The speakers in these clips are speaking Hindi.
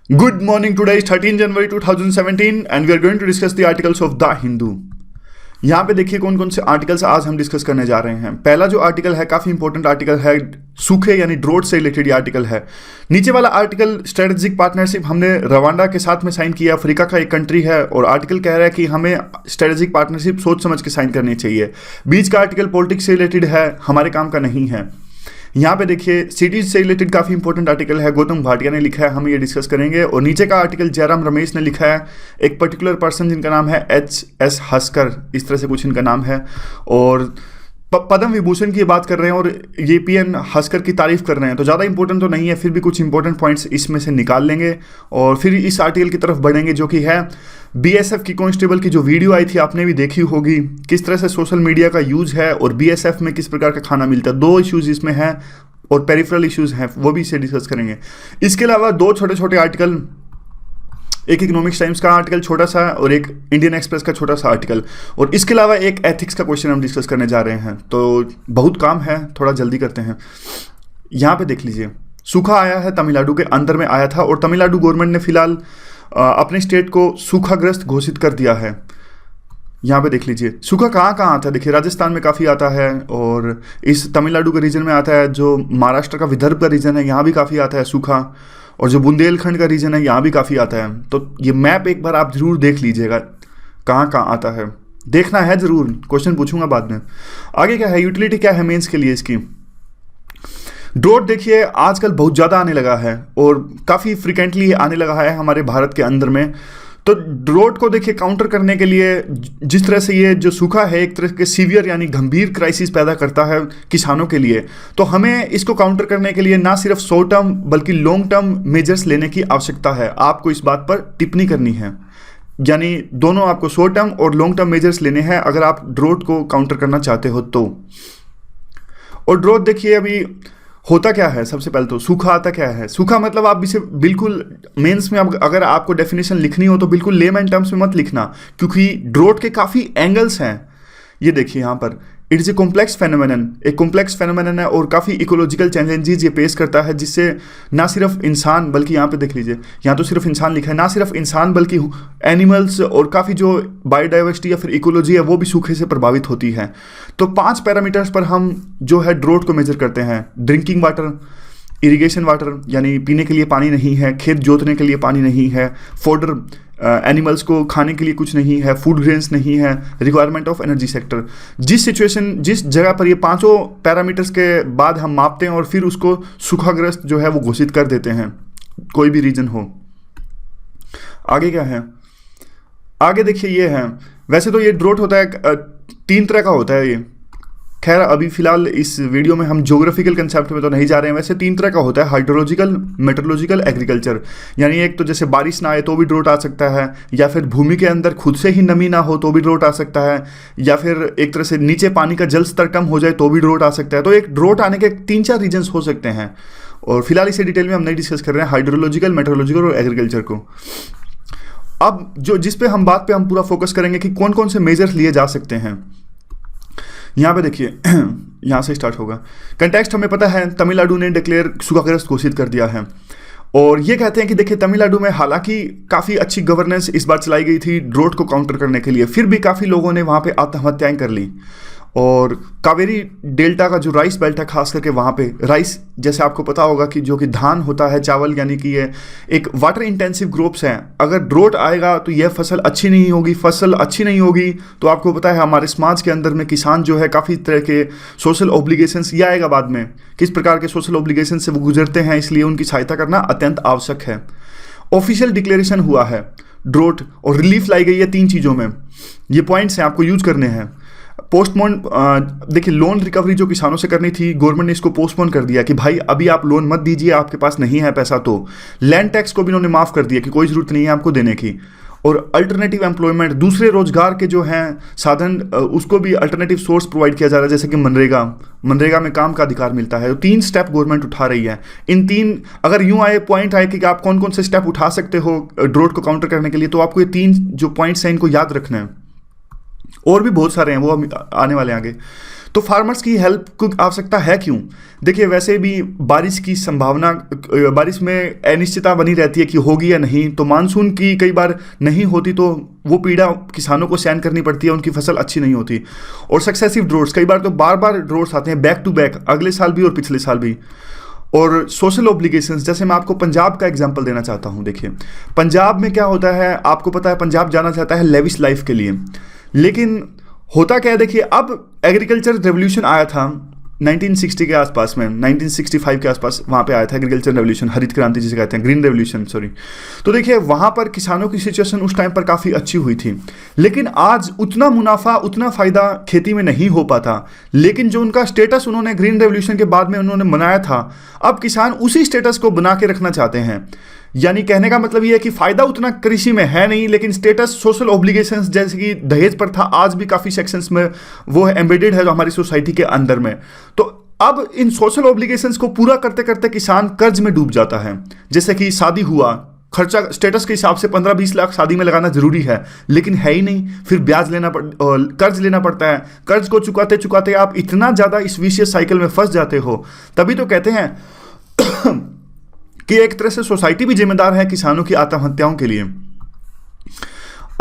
Good morning. Today is 13 January 2017 and we are going to discuss the articles of The Hindu. यहाँ पे देखिए कौन कौन से आर्टिकल्स आज हम डिस्कस करने जा रहे हैं। पहला जो आर्टिकल है काफ़ी इंपॉर्टेंट आर्टिकल है, सूखे यानी ड्रोट से रिलेटेड ये आर्टिकल है। नीचे वाला आर्टिकल स्ट्रेटेजिक पार्टनरशिप हमने रवांडा के साथ में साइन किया, अफ्रीका का एक कंट्री है, और आर्टिकल कह रहा है कि हमें स्ट्रेटेजिक पार्टनरशिप सोच समझ के साइन करनी चाहिए। बीच का आर्टिकल पॉलिटिक्स से रिलेटेड है, हमारे काम का नहीं है। यहाँ पे देखिए सिटीज से रिलेटेड काफ़ी इंपॉर्टेंट आर्टिकल है, गौतम भाटिया ने लिखा है, हम ये डिस्कस करेंगे। और नीचे का आर्टिकल जयराम रमेश ने लिखा है, एक पर्टिकुलर पर्सन जिनका नाम है HS हस्कर, इस तरह से कुछ इनका नाम है, और पद्म विभूषण की बात कर रहे हैं और ये PN हस्कर की तारीफ कर रहे हैं। तो ज़्यादा इंपॉर्टेंट तो नहीं है, फिर भी कुछ इंपॉर्टेंट पॉइंट्स इसमें से निकाल लेंगे और फिर इस आर्टिकल की तरफ बढ़ेंगे, जो कि है BSF की कांस्टेबल की जो वीडियो आई थी आपने भी देखी होगी, किस तरह से सोशल मीडिया का यूज़ है और BSF में किस प्रकार का खाना मिलता है। 2 इश्यूज़ इसमें हैं और पेरिफेरल इश्यूज़ हैं, वो भी इसे डिस्कस करेंगे। इसके अलावा 2 छोटे छोटे आर्टिकल, एक इकोनॉमिक्स टाइम्स का आर्टिकल छोटा सा और एक इंडियन एक्सप्रेस का छोटा सा आर्टिकल, और इसके अलावा एक एथिक्स का क्वेश्चन हम डिस्कस करने जा रहे हैं। तो बहुत काम है, थोड़ा जल्दी करते हैं। यहाँ पे देख लीजिए, सूखा आया है, तमिलनाडु के अंदर में आया था और तमिलनाडु गवर्नमेंट ने फिलहाल अपने स्टेट को सूखाग्रस्त घोषित कर दिया है। यहाँ पे देख लीजिए सूखा कहाँ कहाँ आता है। देखिए राजस्थान में काफ़ी आता है और इस तमिलनाडु के रीजन में आता है, जो महाराष्ट्र का विदर्भ का रीजन है यहाँ भी काफ़ी आता है सूखा, और जो बुंदेलखंड का रीजन है यहाँ भी काफ़ी आता है। तो ये मैप एक बार आप जरूर देख लीजिएगा कहाँ कहाँ आता है, देखना है ज़रूर, क्वेश्चन पूछूंगा बाद में। आगे क्या है, यूटिलिटी क्या है मेंस के लिए इसकी। ड्रोट देखिए आजकल बहुत ज़्यादा आने लगा है और काफ़ी फ्रिक्वेंटली आने लगा है हमारे भारत के अंदर में। तो ड्रोट को देखिए काउंटर करने के लिए जिस तरह से ये जो सूखा है एक तरह के सीवियर यानी गंभीर क्राइसिस पैदा करता है किसानों के लिए, तो हमें इसको काउंटर करने के लिए ना सिर्फ शॉर्ट टर्म बल्कि लॉन्ग टर्म मेजर्स लेने की आवश्यकता है। आपको इस बात पर टिप्पणी करनी है, यानी दोनों आपको शॉर्ट टर्म और लॉन्ग टर्म मेजर्स लेने हैं अगर आप ड्रोट को काउंटर करना चाहते हो तो। और ड्रोट देखिए अभी होता क्या है, सबसे पहले तो सूखा आता क्या है। सूखा मतलब आप इसे बिल्कुल मेंस में अगर आपको डेफिनेशन लिखनी हो तो बिल्कुल लेमैन टर्म्स में मत लिखना, क्योंकि ड्रोट के काफ़ी एंगल्स हैं। ये देखिए यहाँ पर it is a complex phenomenon, एक कॉम्प्लेक्स फेनोमेनन है और काफ़ी इकोलॉजिकल चैलेंजेस ये पेश करता है, जिससे ना सिर्फ इंसान बल्कि यहाँ पे देख लीजिए, यहाँ तो सिर्फ इंसान लिखा है, ना सिर्फ इंसान बल्कि एनिमल्स और काफ़ी जो बायोडाइवर्सिटी या फिर इकोलॉजी है वो भी सूखे से प्रभावित होती है। तो 5 पैरामीटर्स पर हम जो है ड्रोट को मेजर करते हैं। ड्रिंकिंग वाटर, इरिगेशन वाटर यानी पीने के लिए पानी नहीं है, खेत जोतने के लिए पानी नहीं है, फोडर एनिमल्स को खाने के लिए कुछ नहीं है, फूड ग्रेन्स नहीं है, रिक्वायरमेंट ऑफ एनर्जी सेक्टर। जिस जगह पर ये 5 पैरामीटर्स के बाद हम मापते हैं और फिर उसको सूखाग्रस्त जो है वो घोषित कर देते हैं, कोई भी रीजन हो। आगे क्या है, आगे देखिए ये है, वैसे तो ये ड्रोट होता है 3 तरह का होता है ये, खैर अभी फिलहाल इस वीडियो में हम ज्योग्राफिकल कंसेप्ट में तो नहीं जा रहे हैं। वैसे 3 तरह का होता है, हाइड्रोलॉजिकल, मेट्रोलॉजिकल, एग्रीकल्चर। यानी एक तो जैसे बारिश ना आए तो भी ड्रोट आ सकता है, या फिर भूमि के अंदर खुद से ही नमी ना हो तो भी ड्रोट आ सकता है, या फिर एक तरह से नीचे पानी का जल स्तर कम हो जाए तो भी ड्रोट आ सकता है। तो एक ड्रोट आने के 3-4 रीजन्स हो सकते हैं और फिलहाल इसे डिटेल में हम नहीं डिस्कस कर रहे हैं, हाइड्रोलॉजिकल, मेट्रोलॉजिकल और एग्रीकल्चर को। अब जो जिस पे हम बात पे हम पूरा फोकस करेंगे कि कौन कौन से मेजर्स लिए जा सकते हैं। यहाँ पे देखिए यहाँ से स्टार्ट होगा। कंटेक्स्ट हमें पता है, तमिलनाडु ने डिक्लेयर सूखाग्रस्त घोषित कर दिया है और ये कहते हैं कि देखिए तमिलनाडु में हालांकि काफ़ी अच्छी गवर्नेंस इस बार चलाई गई थी ड्रोट को काउंटर करने के लिए, फिर भी काफ़ी लोगों ने वहाँ पे आत्महत्याएं कर ली। और कावेरी डेल्टा का जो राइस बेल्ट है खास करके वहाँ पे राइस, जैसे आपको पता होगा कि जो कि धान होता है, चावल, यानी कि ये एक वाटर इंटेंसिव ग्रोप्स हैं। अगर ड्रोट आएगा तो यह फसल अच्छी नहीं होगी, फसल अच्छी नहीं होगी तो आपको पता है हमारे समाज के अंदर में किसान जो है काफ़ी तरह के सोशल ऑब्लिगेशंस, ये आएगा बाद में किस प्रकार के सोशल ऑब्लिगेशन से वो गुजरते हैं, इसलिए उनकी सहायता करना अत्यंत आवश्यक है। ऑफिशियल डिक्लेरेशन हुआ है ड्रोट और रिलीफ लाई गई है 3 चीज़ों में। ये पॉइंट्स हैं आपको यूज करने हैं। पोस्टपोन, देखिए लोन रिकवरी जो किसानों से करनी थी गवर्नमेंट ने इसको पोस्टपोन कर दिया कि भाई अभी आप लोन मत दीजिए, आपके पास नहीं है पैसा। तो लैंड टैक्स को भी उन्होंने माफ़ कर दिया कि कोई ज़रूरत नहीं है आपको देने की। और अल्टरनेटिव एम्प्लॉयमेंट, दूसरे रोजगार के जो हैं साधन, उसको भी अल्टरनेटिव सोर्स प्रोवाइड किया जा रहा है, जैसे कि मनरेगा में काम का अधिकार मिलता है। तो 3 स्टेप गवर्नमेंट उठा रही है। इन 3 अगर यूँ आए पॉइंट आए कि आप कौन कौन से स्टेप उठा सकते हो ड्रोट को काउंटर करने के लिए, तो आपको ये 3 जो पॉइंट्स हैं इनको याद रखना है। और भी बहुत सारे हैं, वो आने वाले आगे। तो फार्मर्स की हेल्प की आवश्यकता है क्यों? देखिए, वैसे भी बारिश की संभावना, बारिश में अनिश्चितता बनी रहती है कि होगी या नहीं। तो मानसून की कई बार नहीं होती तो वो पीड़ा किसानों को सहन करनी पड़ती है, उनकी फसल अच्छी नहीं होती। और सक्सेसिव ड्रोट्स, कई बार तो बार बार ड्रोट्स आते हैं बैक टू बैक, अगले साल भी और पिछले साल भी। और सोशल ऑब्लिगेशंस, जैसे मैं आपको पंजाब का एग्जांपल देना चाहता हूं। देखिए, पंजाब में क्या होता है, आपको पता है पंजाब जाना चाहता है लेविश लाइफ के लिए, लेकिन होता क्या है, देखिए अब एग्रीकल्चर रेवोल्यूशन आया था 1960 के आसपास में, 1965 के आसपास वहाँ पे आया था एग्रीकल्चर रेवोल्यूशन, हरित क्रांति जिसे कहते हैं, ग्रीन रेवोल्यूशन सॉरी। तो देखिए वहाँ पर किसानों की सिचुएशन उस टाइम पर काफ़ी अच्छी हुई थी, लेकिन आज उतना मुनाफा, उतना फ़ायदा खेती में नहीं हो पाता। लेकिन जो उनका स्टेटस उन्होंने ग्रीन रेवोल्यूशन के बाद में उन्होंने बनाया था, अब किसान उसी स्टेटस को बना के रखना चाहते हैं। यानी कहने का मतलब ये है कि फायदा उतना कृषि में है नहीं, लेकिन स्टेटस, सोशल ऑब्लिगेशंस, जैसे कि दहेज प्रथा आज भी काफ़ी सेक्शंस में वो है एम्बेडेड है जो हमारी सोसाइटी के अंदर में। तो अब इन सोशल ऑब्लिगेशंस को पूरा करते करते किसान कर्ज में डूब जाता है। जैसे कि शादी हुआ, खर्चा स्टेटस के हिसाब से 15-20 लाख शादी में लगाना जरूरी है, लेकिन है ही नहीं, फिर ब्याज लेना कर्ज लेना पड़ता है। कर्ज को चुकाते चुकाते आप इतना ज़्यादा इस विशियस साइकिल में फंस जाते हो। तभी तो कहते हैं कि एक तरह से सोसाइटी भी जिम्मेदार है किसानों की आत्महत्याओं के लिए।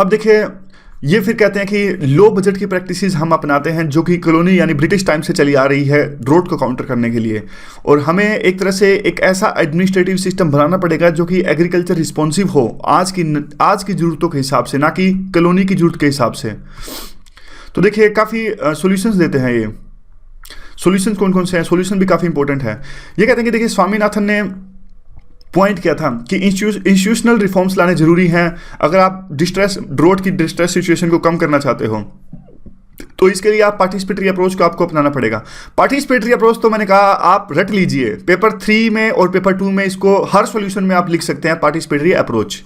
अब देखिए, ये फिर कहते हैं कि लो बजट की प्रैक्टिसेस हम अपनाते हैं, जो कि कॉलोनी यानी ब्रिटिश टाइम से चली आ रही है ड्रोट को काउंटर करने के लिए। और हमें एक तरह से एक ऐसा एडमिनिस्ट्रेटिव सिस्टम बनाना पड़ेगा जो कि एग्रीकल्चर रिस्पॉन्सिव हो आज की ज़रूरतों के हिसाब से, ना कि कॉलोनी की ज़रूरत के हिसाब से। तो देखिए काफ़ी सॉल्यूशंस देते हैं ये। सॉल्यूशंस कौन कौन से हैं? सॉल्यूशन भी काफ़ी इंपॉर्टेंट है। ये कहते हैं कि देखिए, स्वामीनाथन ने पॉइंट किया था कि इंस्टीट्यूशनल रिफॉर्म्स लाने जरूरी हैं अगर आप ड्रोट की डिस्ट्रेस सिचुएशन को कम करना चाहते हो। तो इसके लिए आप पार्टिसिपेटरी अप्रोच को आपको अपनाना पड़ेगा। पार्टिसिपेटरी अप्रोच तो मैंने कहा आप रट लीजिए, पेपर 3 में और पेपर 2 में इसको हर सॉल्यूशन में आप लिख सकते हैं, पार्टिसिपेटरी अप्रोच।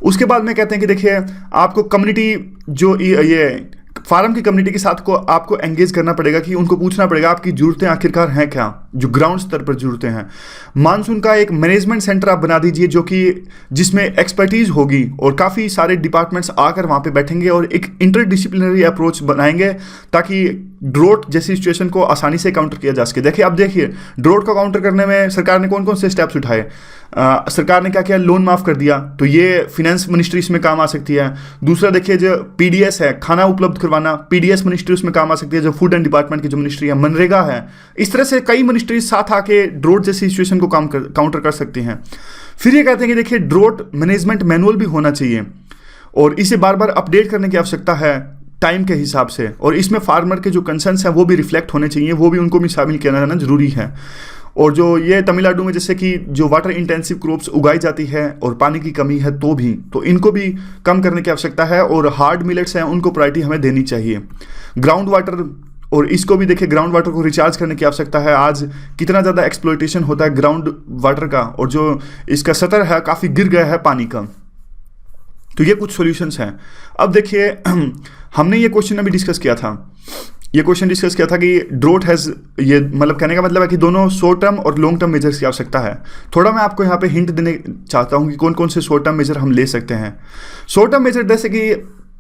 उसके बाद में कहते हैं कि देखिए, आपको कम्युनिटी, जो ये फार्म की कम्युनिटी के साथ को आपको एंगेज करना पड़ेगा, कि उनको पूछना पड़ेगा आपकी ज़रूरतें आखिरकार हैं क्या, जो ग्राउंड स्तर पर ज़रूरतें हैं। मानसून का एक मैनेजमेंट सेंटर आप बना दीजिए, जो कि जिसमें एक्सपर्टीज़ होगी और काफ़ी सारे डिपार्टमेंट्स आकर वहाँ पे बैठेंगे और एक इंटरडिसिप्लिनरी अप्रोच बनाएंगे, ताकि ड्रोट जैसी सिचुएशन को आसानी से काउंटर किया जा सके। देखिए, अब देखिए ड्रोट को काउंटर करने में सरकार ने कौन कौन से स्टेप्स उठाए। सरकार ने क्या किया, लोन माफ़ कर दिया, तो ये फिनेंस मिनिस्ट्री इसमें काम आ सकती है। दूसरा देखिए, जो पीडीएस है, खाना उपलब्ध करवाना, पीडीएस मिनिस्ट्री उसमें काम आ सकती है, जो फूड एंड डिपार्टमेंट की जो मिनिस्ट्री है। मनरेगा है, इस तरह से कई मिनिस्ट्रीज साथ आके ड्रोट जैसी सिचुएशन को काउंटर कर सकती हैं। फिर ये कहते हैं कि देखिए, ड्रोट मैनेजमेंट मैनुअल भी होना चाहिए और इसे बार बार अपडेट करने की आवश्यकता है टाइम के हिसाब से, और इसमें फार्मर के जो कंसर्न्स हैं वो भी रिफ्लेक्ट होने चाहिए, वो भी उनको भी शामिल किया जाना जरूरी है। और जो ये तमिलनाडु में जैसे कि जो वाटर इंटेंसिव क्रॉप्स उगाई जाती है और पानी की कमी है तो इनको भी कम करने की आवश्यकता है, और हार्ड मिलेट्स हैं उनको प्रायोरिटी हमें देनी चाहिए। ग्राउंड वाटर, और इसको भी देखिए, ग्राउंड वाटर को रिचार्ज करने की आवश्यकता है। आज कितना ज़्यादा एक्सप्लॉयटेशन होता है ग्राउंड वाटर का, और जो इसका स्तर है काफ़ी गिर गया है पानी का। तो ये कुछ सॉल्यूशंस हैं। अब देखिए, हमने ये क्वेश्चन अभी डिस्कस किया था, कि ड्रोट हैज़, ये मतलब कहने का मतलब है कि दोनों शॉर्ट टर्म और लॉन्ग टर्म मेजर्स की आवश्यकता है। थोड़ा मैं आपको यहाँ पे हिंट देने चाहता हूँ कि कौन कौन से शॉर्ट टर्म मेजर हम ले सकते हैं। शॉर्ट टर्म मेजर जैसे कि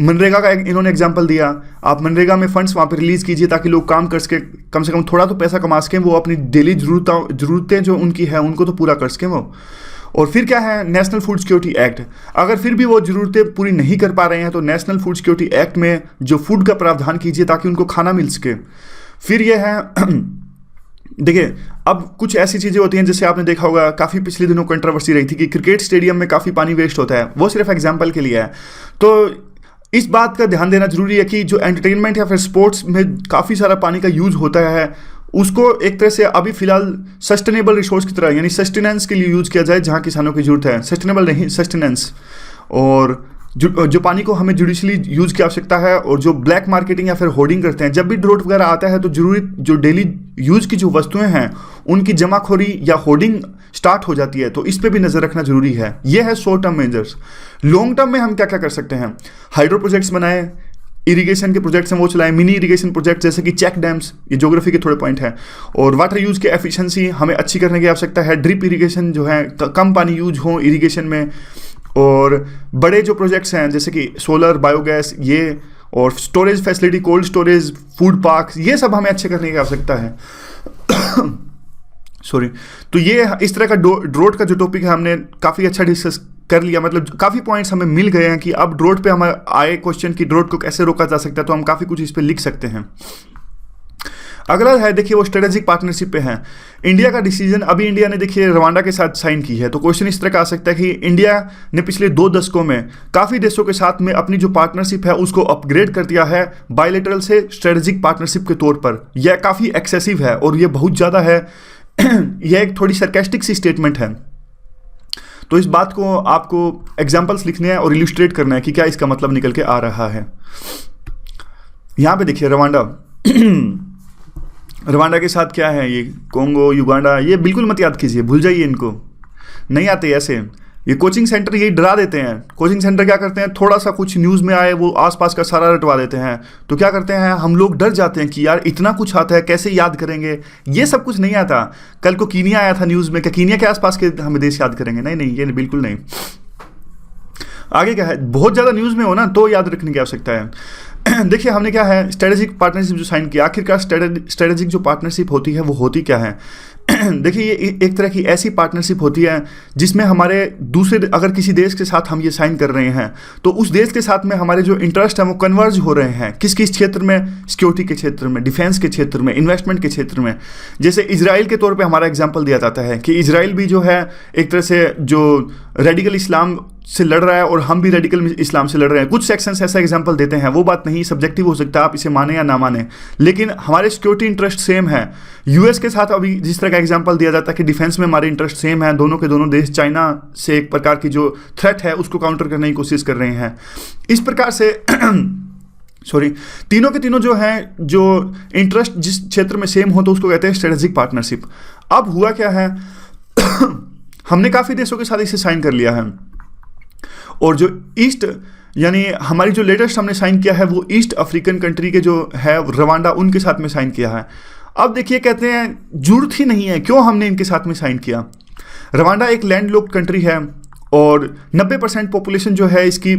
मनरेगा का इन्होंने एग्जांपल दिया, आप मनरेगा में फंड्स वहाँ पे रिलीज़ कीजिए ताकि लोग काम कर सके, कम से कम थोड़ा तो पैसा कमा सकें, वो अपनी डेली ज़रूरतें जो उनकी है उनको तो पूरा कर सकें वो। और फिर क्या है, नेशनल फूड सिक्योरिटी एक्ट, अगर फिर भी वो ज़रूरतें पूरी नहीं कर पा रहे हैं तो नेशनल फूड सिक्योरिटी एक्ट में जो फूड का प्रावधान कीजिए ताकि उनको खाना मिल सके। फिर ये है देखिए, अब कुछ ऐसी चीज़ें होती हैं जैसे आपने देखा होगा, काफ़ी पिछले दिनों कंट्रोवर्सी रही थी कि क्रिकेट स्टेडियम में काफ़ी पानी वेस्ट होता है, वो सिर्फ एग्जाम्पल के लिए है। तो इस बात का ध्यान देना जरूरी है कि जो एंटरटेनमेंट या फिर स्पोर्ट्स में काफ़ी सारा पानी का यूज़ होता है, उसको एक तरह से अभी फिलहाल सस्टेनेबल रिसोर्स की तरह, यानी सस्टेनेंस के लिए यूज़ किया जाए जहाँ किसानों की जरूरत है, सस्टेनेबल नहीं सस्टेनेंस। और जो पानी को हमें जुडिशली यूज़ की आवश्यकता है, और जो ब्लैक मार्केटिंग या फिर होर्डिंग करते हैं, जब भी ड्रोट वगैरह आता है तो जरूरी जो डेली यूज़ की जो वस्तुएं हैं उनकी जमाखोरी या होर्डिंग स्टार्ट हो जाती है, तो इस पर भी नज़र रखना जरूरी है। यह है short term measures. Long term में हम क्या क्या कर सकते हैं, हाइड्रो प्रोजेक्ट्स बनाए, इरिगेशन के प्रोजेक्ट्स हैं वो चलाएं, मिनी इरिगेशन प्रोजेक्ट जैसे कि चेक डैम्स, ये ज्योग्राफी के थोड़े पॉइंट हैं। और वाटर यूज़ की एफिशिएंसी हमें अच्छी करने की आवश्यकता है, ड्रिप इरिगेशन जो है कम पानी यूज हो इरिगेशन में। और बड़े जो प्रोजेक्ट्स हैं जैसे कि सोलर, बायोगैस, ये और storage facility, cold storage, food parks, ये सब हमें अच्छे करने की आवश्यकता है। सॉरी। तो ये इस तरह का ड्रोट का जो टॉपिक है हमने काफ़ी अच्छा डिस्कस कर लिया, मतलब काफ़ी पॉइंट्स हमें मिल गए हैं कि अब ड्रोट पे हमें आए क्वेश्चन कि ड्रोट को कैसे रोका जा सकता है, तो हम काफ़ी कुछ इस पे लिख सकते हैं। अगला है देखिए वो स्ट्रेटेजिक पार्टनरशिप पे है। इंडिया का डिसीजन, अभी इंडिया ने देखिए रवांडा के साथ साइन की है, तो क्वेश्चन इस तरह का आ सकता है कि इंडिया ने पिछले 2 दशकों में काफ़ी देशों के साथ में अपनी जो पार्टनरशिप है उसको अपग्रेड कर दिया है बायलैटरल से स्ट्रेटेजिक पार्टनरशिप के तौर पर। यह काफ़ी एक्सेसिव है और यह बहुत ज़्यादा है। यह एक थोड़ी सरकास्टिक सी स्टेटमेंट है, तो इस बात को आपको एग्जाम्पल्स लिखने हैं और इल्यूस्ट्रेट करना है कि क्या इसका मतलब निकल के आ रहा है। यहाँ पे देखिए रवांडा रवांडा के साथ क्या है, ये कोंगो, युगांडा, ये बिल्कुल मत याद कीजिए, भूल जाइए, इनको नहीं आते ऐसे। ये कोचिंग सेंटर यही डरा देते हैं। कोचिंग सेंटर क्या करते हैं, थोड़ा सा कुछ न्यूज़ में आए वो आसपास का सारा रटवा देते हैं, तो क्या करते हैं हम लोग डर जाते हैं कि यार इतना कुछ आता है, कैसे याद करेंगे। ये सब कुछ नहीं आता। कल को कीनिया आया था न्यूज़ में, क्या कीनिया के आसपास के हम देश याद करेंगे? नहीं नहीं, ये बिल्कुल नहीं। आगे क्या है, बहुत ज़्यादा न्यूज़ में हो ना तो याद रखने की आवश्यकता है। देखिए हमने क्या है स्ट्रेटेजिक पार्टनरशिप जो साइन किया, आखिरकार स्ट्रेटेजिक जो पार्टनरशिप होती है वो होती क्या है। देखिए ये एक तरह की ऐसी पार्टनरशिप होती है जिसमें हमारे दूसरे, अगर किसी देश के साथ हम ये साइन कर रहे हैं तो उस देश के साथ में हमारे जो इंटरेस्ट हैं वो कन्वर्ज हो रहे हैं। किस किस क्षेत्र में, सिक्योरिटी के क्षेत्र में, डिफेंस के क्षेत्र में, इन्वेस्टमेंट के क्षेत्र में। जैसे इजराइल के तौर पे हमारा एग्जांपल दिया जाता है कि इजराइल भी जो है एक तरह से जो रेडिकल इस्लाम से लड़ रहा है और हम भी रेडिकल इस्लाम से लड़ रहे हैं। कुछ सेक्शंस ऐसा एग्जांपल देते हैं, वो बात नहीं, सब्जेक्टिव हो सकता है, आप इसे माने या ना माने, लेकिन हमारे सिक्योरिटी इंटरेस्ट सेम है। यूएस के साथ अभी जिस तरह का एग्जांपल दिया जाता है कि डिफेंस में हमारे इंटरेस्ट सेम है, दोनों के दोनों देश चाइना से एक प्रकार की जो थ्रेट है उसको काउंटर करने की कोशिश कर रहे हैं। इस प्रकार से सॉरी, तीनों के तीनों जो हैं, जो इंटरेस्ट जिस क्षेत्र में सेम हो तो उसको कहते हैं स्ट्रेटेजिक पार्टनरशिप। अब हुआ क्या है हमने काफ़ी देशों के साथ इसे साइन कर लिया है, और जो ईस्ट यानी हमारी जो लेटेस्ट हमने साइन किया है वो ईस्ट अफ्रीकन कंट्री के जो है रवांडा, उनके साथ में साइन किया है। अब देखिए कहते हैं जरूरत ही नहीं है, क्यों हमने इनके साथ में साइन किया। रवांडा एक लैंडलॉक्ड कंट्री है और 90% पॉपुलेशन जो है इसकी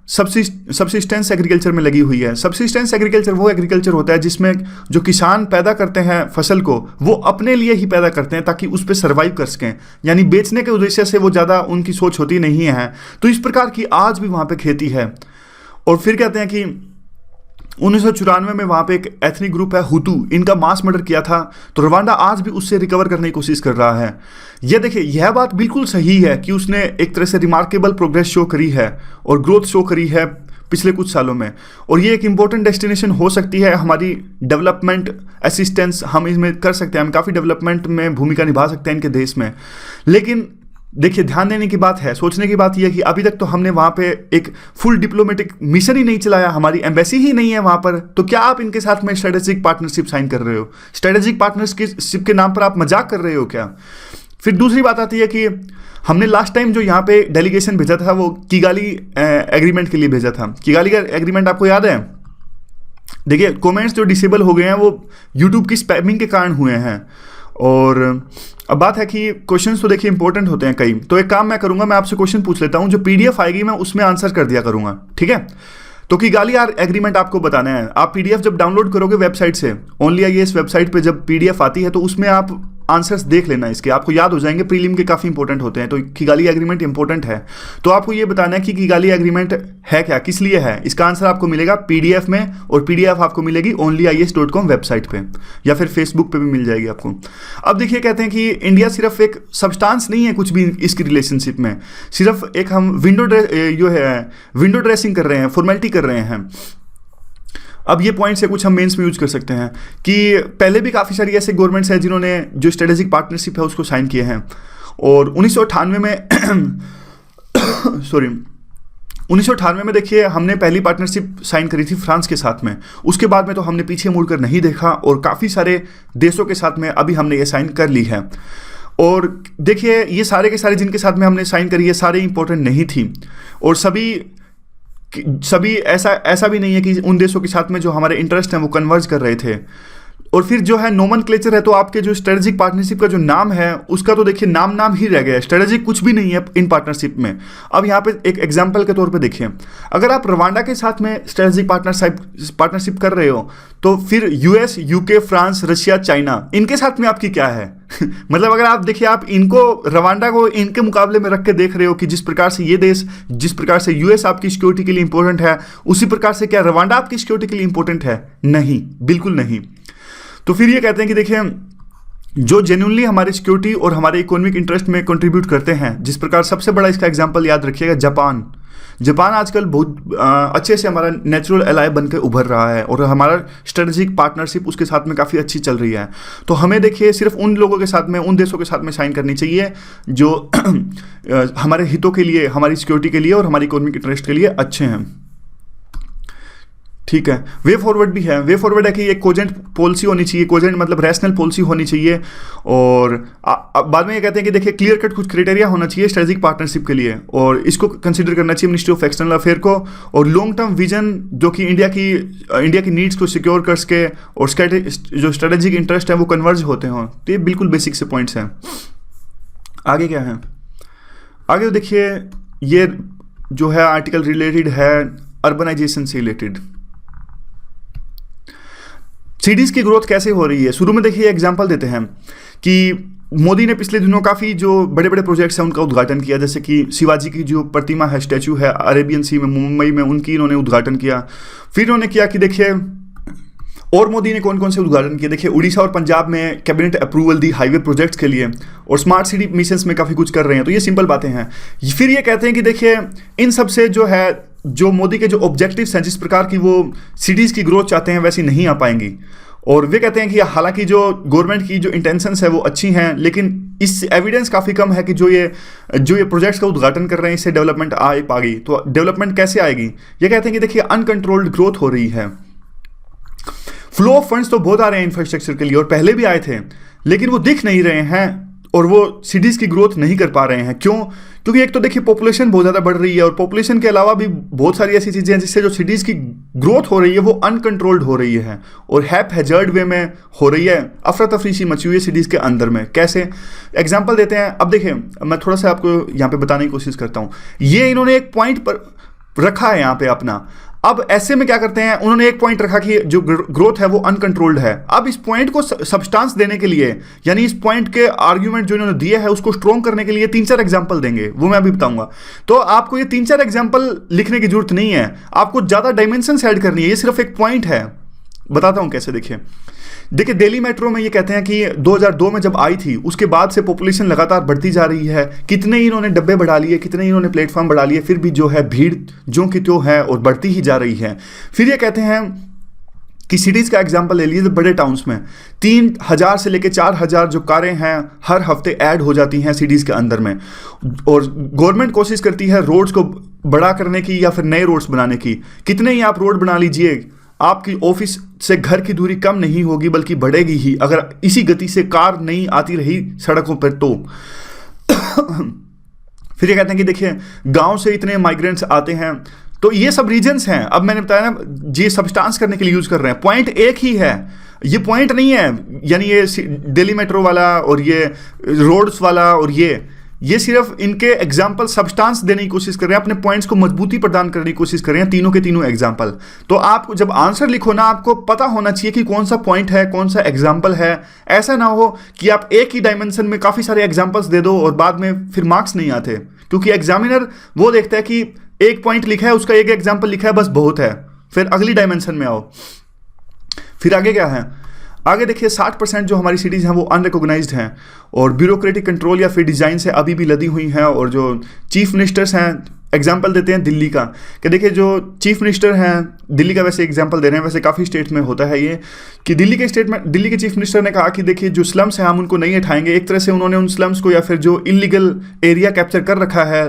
सबसिस्टेंस एग्रीकल्चर में लगी हुई है। सबसिस्टेंस एग्रीकल्चर वो एग्रीकल्चर होता है जिसमें जो किसान पैदा करते हैं फसल को वो अपने लिए ही पैदा करते हैं ताकि उस पर सर्वाइव कर सकें, यानी बेचने के उद्देश्य से वो ज़्यादा उनकी सोच होती नहीं है। तो इस प्रकार की आज भी वहाँ पे खेती है। और फिर कहते हैं कि 1994 में वहाँ पे एक एथनिक ग्रुप है हुतू, इनका मास मर्डर किया था, तो रवांडा आज भी उससे रिकवर करने की कोशिश कर रहा है। यह देखिए यह बात बिल्कुल सही है कि उसने एक तरह से रिमार्केबल प्रोग्रेस शो करी है और ग्रोथ शो करी है पिछले कुछ सालों में, और ये एक इम्पोर्टेंट डेस्टिनेशन हो सकती है हमारी डेवलपमेंट असिस्टेंस, हम इसमें कर सकते हैं, हम काफ़ी डेवलपमेंट में भूमिका निभा सकते हैं इनके देश में। लेकिन देखिए ध्यान देने की बात है, सोचने की बात यह है कि अभी तक तो हमने वहाँ पे एक फुल डिप्लोमेटिक मिशन ही नहीं चलाया, हमारी एम्बेसी ही नहीं है वहाँ पर, तो क्या आप इनके साथ में स्ट्रेटेजिक पार्टनरशिप साइन कर रहे हो? स्ट्रेटेजिक पार्टनरशिप के नाम पर आप मजाक कर रहे हो क्या? फिर दूसरी बात आती है कि हमने लास्ट टाइम जो यहाँ पे डेलीगेशन भेजा था वो किगाली एग्रीमेंट के लिए भेजा था। किगाली का एग्रीमेंट आपको याद है? देखिए कमेंट्स जो डिसेबल हो गए हैं वो यूट्यूब की स्पैमिंग के कारण हुए हैं। और अब बात है कि क्वेश्चंस तो देखिए इंपॉर्टेंट होते हैं कई, तो एक काम मैं करूंगा, मैं आपसे क्वेश्चन पूछ लेता हूं, जो पीडीएफ आएगी मैं उसमें आंसर कर दिया करूंगा, ठीक है? तो किगाली एग्रीमेंट आपको बताना है। आप पीडीएफ जब डाउनलोड करोगे वेबसाइट से, ओनली आईएएस वेबसाइट पे जब पीडीएफ आती है तो उसमें आप आंसर्स देख लेना, इसके आपको याद हो जाएंगे, प्रीलिम के काफ़ी इंपॉर्टेंट होते हैं। तो किगाली एग्रीमेंट इंपॉर्टेंट है, तो आपको ये बताना है कि किगाली एग्रीमेंट है क्या, किस लिए है। इसका आंसर आपको मिलेगा पीडीएफ में, और पीडीएफ आपको मिलेगी onlyIAS.com वेबसाइट पे, या फिर फेसबुक पे भी मिल जाएगी आपको। अब देखिए कहते हैं कि इंडिया सिर्फ एक सब्सटेंस नहीं है कुछ भी इसकी रिलेशनशिप में, सिर्फ एक हम विंडो ड्रेसिंग कर रहे हैं, फॉर्मेलिटी कर रहे हैं। अब ये पॉइंट्स है कुछ हम मेंस में यूज कर सकते हैं कि पहले भी काफ़ी सारी ऐसे गवर्नमेंट्स हैं जिन्होंने जो स्ट्रेटेजिक पार्टनरशिप है उसको साइन किए हैं। और 1998 में सॉरी 1998 में देखिए हमने पहली पार्टनरशिप साइन करी थी फ्रांस के साथ में। उसके बाद में तो हमने पीछे मुड़कर नहीं देखा और काफ़ी सारे देशों के साथ में अभी हमने ये साइन कर ली है। और देखिए ये सारे के सारे जिनके साथ में हमने साइन करी है सारे इंपॉर्टेंट नहीं थी, और सभी ऐसा भी नहीं है कि उन देशों के साथ में जो हमारे इंटरेस्ट हैं वो कन्वर्ज कर रहे थे। और फिर जो है नोमेनक्लेचर है, तो आपके जो स्ट्रेटेजिक पार्टनरशिप का जो नाम है उसका तो देखिए नाम ही रह गया है, स्ट्रेटेजिक कुछ भी नहीं है इन पार्टनरशिप में। अब यहाँ पे एक एग्जांपल के तौर पे देखिए, अगर आप रवांडा के साथ में स्ट्रेटेजिक पार्टनरशिप कर रहे हो, तो फिर US, UK, France, Russia, China, इनके साथ में आपकी क्या है? मतलब अगर आप देखिए, आप इनको, रवांडा को इनके मुकाबले में रख के देख रहे हो कि जिस प्रकार से ये देश, जिस प्रकार से यूएस आपकी सिक्योरिटी के लिए इंपॉर्टेंट है, उसी प्रकार से क्या रवांडा आपकी सिक्योरिटी के लिए इंपॉर्टेंट है? नहीं, बिल्कुल नहीं। तो फिर ये कहते हैं कि देखिए, जो जेन्युइनली हमारी सिक्योरिटी और हमारे इकोनॉमिक इंटरेस्ट में कंट्रीब्यूट करते हैं, जिस प्रकार सबसे बड़ा इसका एग्जांपल याद रखिएगा, जापान आजकल बहुत अच्छे से हमारा नेचुरल एलाय बनकर उभर रहा है और हमारा स्ट्रेटेजिक पार्टनरशिप उसके साथ में काफ़ी अच्छी चल रही है। तो हमें देखिए सिर्फ उन लोगों के साथ में, उन देशों के साथ में साइन करनी चाहिए जो हमारे हितों के लिए, हमारी सिक्योरिटी के लिए और हमारी इकोनॉमिक इंटरेस्ट के लिए अच्छे हैं। ठीक है। वे फॉरवर्ड भी है, वे फॉरवर्ड है कि एक कोजेंट पॉलिसी होनी चाहिए, कोजेंट मतलब रैशनल पॉलिसी होनी चाहिए। और बाद में ये कहते हैं कि देखिए क्लियर कट कुछ क्राइटेरिया होना चाहिए स्ट्रेटेजिक पार्टनरशिप के लिए, और इसको कंसीडर करना चाहिए मिनिस्ट्री ऑफ एक्सटर्नल अफेयर को, और लॉन्ग टर्म विजन जो कि इंडिया की नीड्स को सिक्योर कर सके और जो स्ट्रेटेजिक इंटरेस्ट है वो कन्वर्ज होते हों। तो ये बिल्कुल बेसिक से पॉइंट्स हैं। आगे क्या है? आगे तो देखिए, ये जो है आर्टिकल रिलेटेड है अर्बनाइजेशन से रिलेटेड। सिटीज़ की ग्रोथ कैसे हो रही है? शुरू में देखिए एग्जांपल देते हैं कि मोदी ने पिछले दिनों काफ़ी जो बड़े बड़े प्रोजेक्ट्स हैं उनका उद्घाटन किया, जैसे कि शिवाजी की जो प्रतिमा है, स्टैचू है अरेबियन सी में, मुंबई में, उनकी इन्होंने उद्घाटन किया। फिर इन्होंने किया कि देखिए, और मोदी ने कौन कौन से उद्घाटन किए? देखिए उड़ीसा और पंजाब में कैबिनेट अप्रूवल दी हाईवे प्रोजेक्ट्स के लिए, और स्मार्ट सिटी मिशंस में काफ़ी कुछ कर रहे हैं। तो ये सिंपल बातें हैं। फिर ये कहते हैं कि देखिए, इन सब से जो मोदी के जो ऑब्जेक्टिव्स हैं, जिस प्रकार की वो सिटीज़ की ग्रोथ चाहते हैं, वैसी नहीं आ पाएंगी। और वे कहते हैं कि हालांकि जो गवर्नमेंट की जो इंटेंशंस है वो अच्छी हैं, लेकिन इस एविडेंस काफ़ी कम है कि जो ये प्रोजेक्ट्स का उद्घाटन कर रहे हैं इससे डेवलपमेंट आ पाएगी। तो डेवलपमेंट कैसे आएगी? ये कहते हैं कि देखिए अनकंट्रोल्ड ग्रोथ हो रही है। फ्लो ऑफ फंड्स तो बहुत आ रहे हैं इंफ्रास्ट्रक्चर के लिए, और पहले भी आए थे, लेकिन वो दिख नहीं रहे हैं और वो सिटीज़ की ग्रोथ नहीं कर पा रहे हैं। क्यों? क्योंकि एक तो देखिए पॉपुलेशन बहुत ज़्यादा बढ़ रही है, और पॉपुलेशन के अलावा भी बहुत सारी ऐसी चीज़ें हैं जिससे जो सिटीज़ की ग्रोथ हो रही है वो अनकंट्रोल्ड हो रही है और हैप हैजर्ड वे में हो रही है। अफरा तफरी सी मची हुई है सिटीज़ के अंदर में। कैसे? एग्जाम्पल देते हैं। अब देखिए, मैं थोड़ा सा आपको यहाँ पे बताने की कोशिश करता हूँ। ये इन्होंने एक पॉइंट पर रखा है यहाँ पे अपना। अब ऐसे में क्या करते हैं, उन्होंने एक पॉइंट रखा कि जो ग्रोथ है वो अनकंट्रोल्ड है। अब इस पॉइंट को सब्सटेंस देने के लिए, यानी इस पॉइंट के आर्ग्यूमेंट जो इन्होंने दिए है उसको स्ट्रॉन्ग करने के लिए 3-4 एग्जांपल देंगे, वो मैं अभी बताऊंगा। तो आपको ये 3-4 एग्जांपल लिखने की जरूरत नहीं है, आपको ज़्यादा डायमेंशन ऐड करनी है। ये सिर्फ एक पॉइंट है, बताता हूँ कैसे। देखिए दिल्ली मेट्रो में ये कहते हैं कि 2002 में जब आई थी उसके बाद से पॉपुलेशन लगातार बढ़ती जा रही है। कितने ही इन्होंने डब्बे बढ़ा लिए, कितने ही इन्होंने प्लेटफॉर्म बढ़ा लिए, फिर भी जो है भीड़ जो की त्यों है और बढ़ती ही जा रही है। फिर ये कहते हैं कि सिटीज़ का एग्जांपल ले लीजिए, बड़े टाउन्स में 3000 से लेकर 4000 जो कारें हैं हर हफ्ते ऐड हो जाती हैं सिटीज़ के अंदर में, और गवर्नमेंट कोशिश करती है रोड्स को बड़ा करने की या फिर नए रोड्स बनाने की। कितने ही आप रोड बना लीजिए, आपकी ऑफिस से घर की दूरी कम नहीं होगी बल्कि बढ़ेगी ही, अगर इसी गति से कार नहीं आती रही सड़कों पर तो। फिर ये कहते हैं कि देखिए गांव से इतने माइग्रेंट्स आते हैं, तो ये सब रीजंस हैं। अब मैंने बताया ना, ये सब्सटेंस करने के लिए यूज कर रहे हैं। पॉइंट एक ही है, ये पॉइंट नहीं है। यानी ये दिल्ली मेट्रो वाला और ये रोड्स वाला और ये सिर्फ इनके एग्जाम्पल सब्सटेंस देने की कोशिश कर रहे हैं, अपने पॉइंट्स को मजबूती प्रदान करने की कोशिश कर रहे हैं, तीनों के तीनों एग्जाम्पल। तो आपको जब आंसर लिखो ना, आपको पता होना चाहिए कि कौन सा पॉइंट है, कौन सा एग्जाम्पल है। ऐसा ना हो कि आप एक ही डायमेंशन में काफ़ी सारे एग्जाम्पल्स दे दो और बाद में फिर मार्क्स नहीं आते, क्योंकि एग्जामिनर वो देखता है कि एक पॉइंट लिखा है, उसका एक एग्जाम्पल लिखा है, बस बहुत है, फिर अगली डायमेंशन में आओ। फिर आगे क्या है? आगे देखिए 60% जो हमारी सिटीज़ हैं वो अनरिकॉग्नाइज्ड हैं और ब्यूरोक्रेटिक कंट्रोल या फिर डिज़ाइन से अभी भी लदी हुई हैं। और जो चीफ मिनिस्टर्स हैं, एग्जांपल देते हैं दिल्ली का, कि देखिए जो चीफ मिनिस्टर हैं दिल्ली का, वैसे एग्जांपल दे रहे हैं, वैसे काफ़ी स्टेट में होता है ये, कि दिल्ली के चीफ मिनिस्टर ने कहा कि देखिए जो स्लम्स हैं हम उनको नहीं हटाएंगे। एक तरह से उन्होंने उन स्लम्स को या फिर जो इलीगल एरिया कैप्चर कर रखा है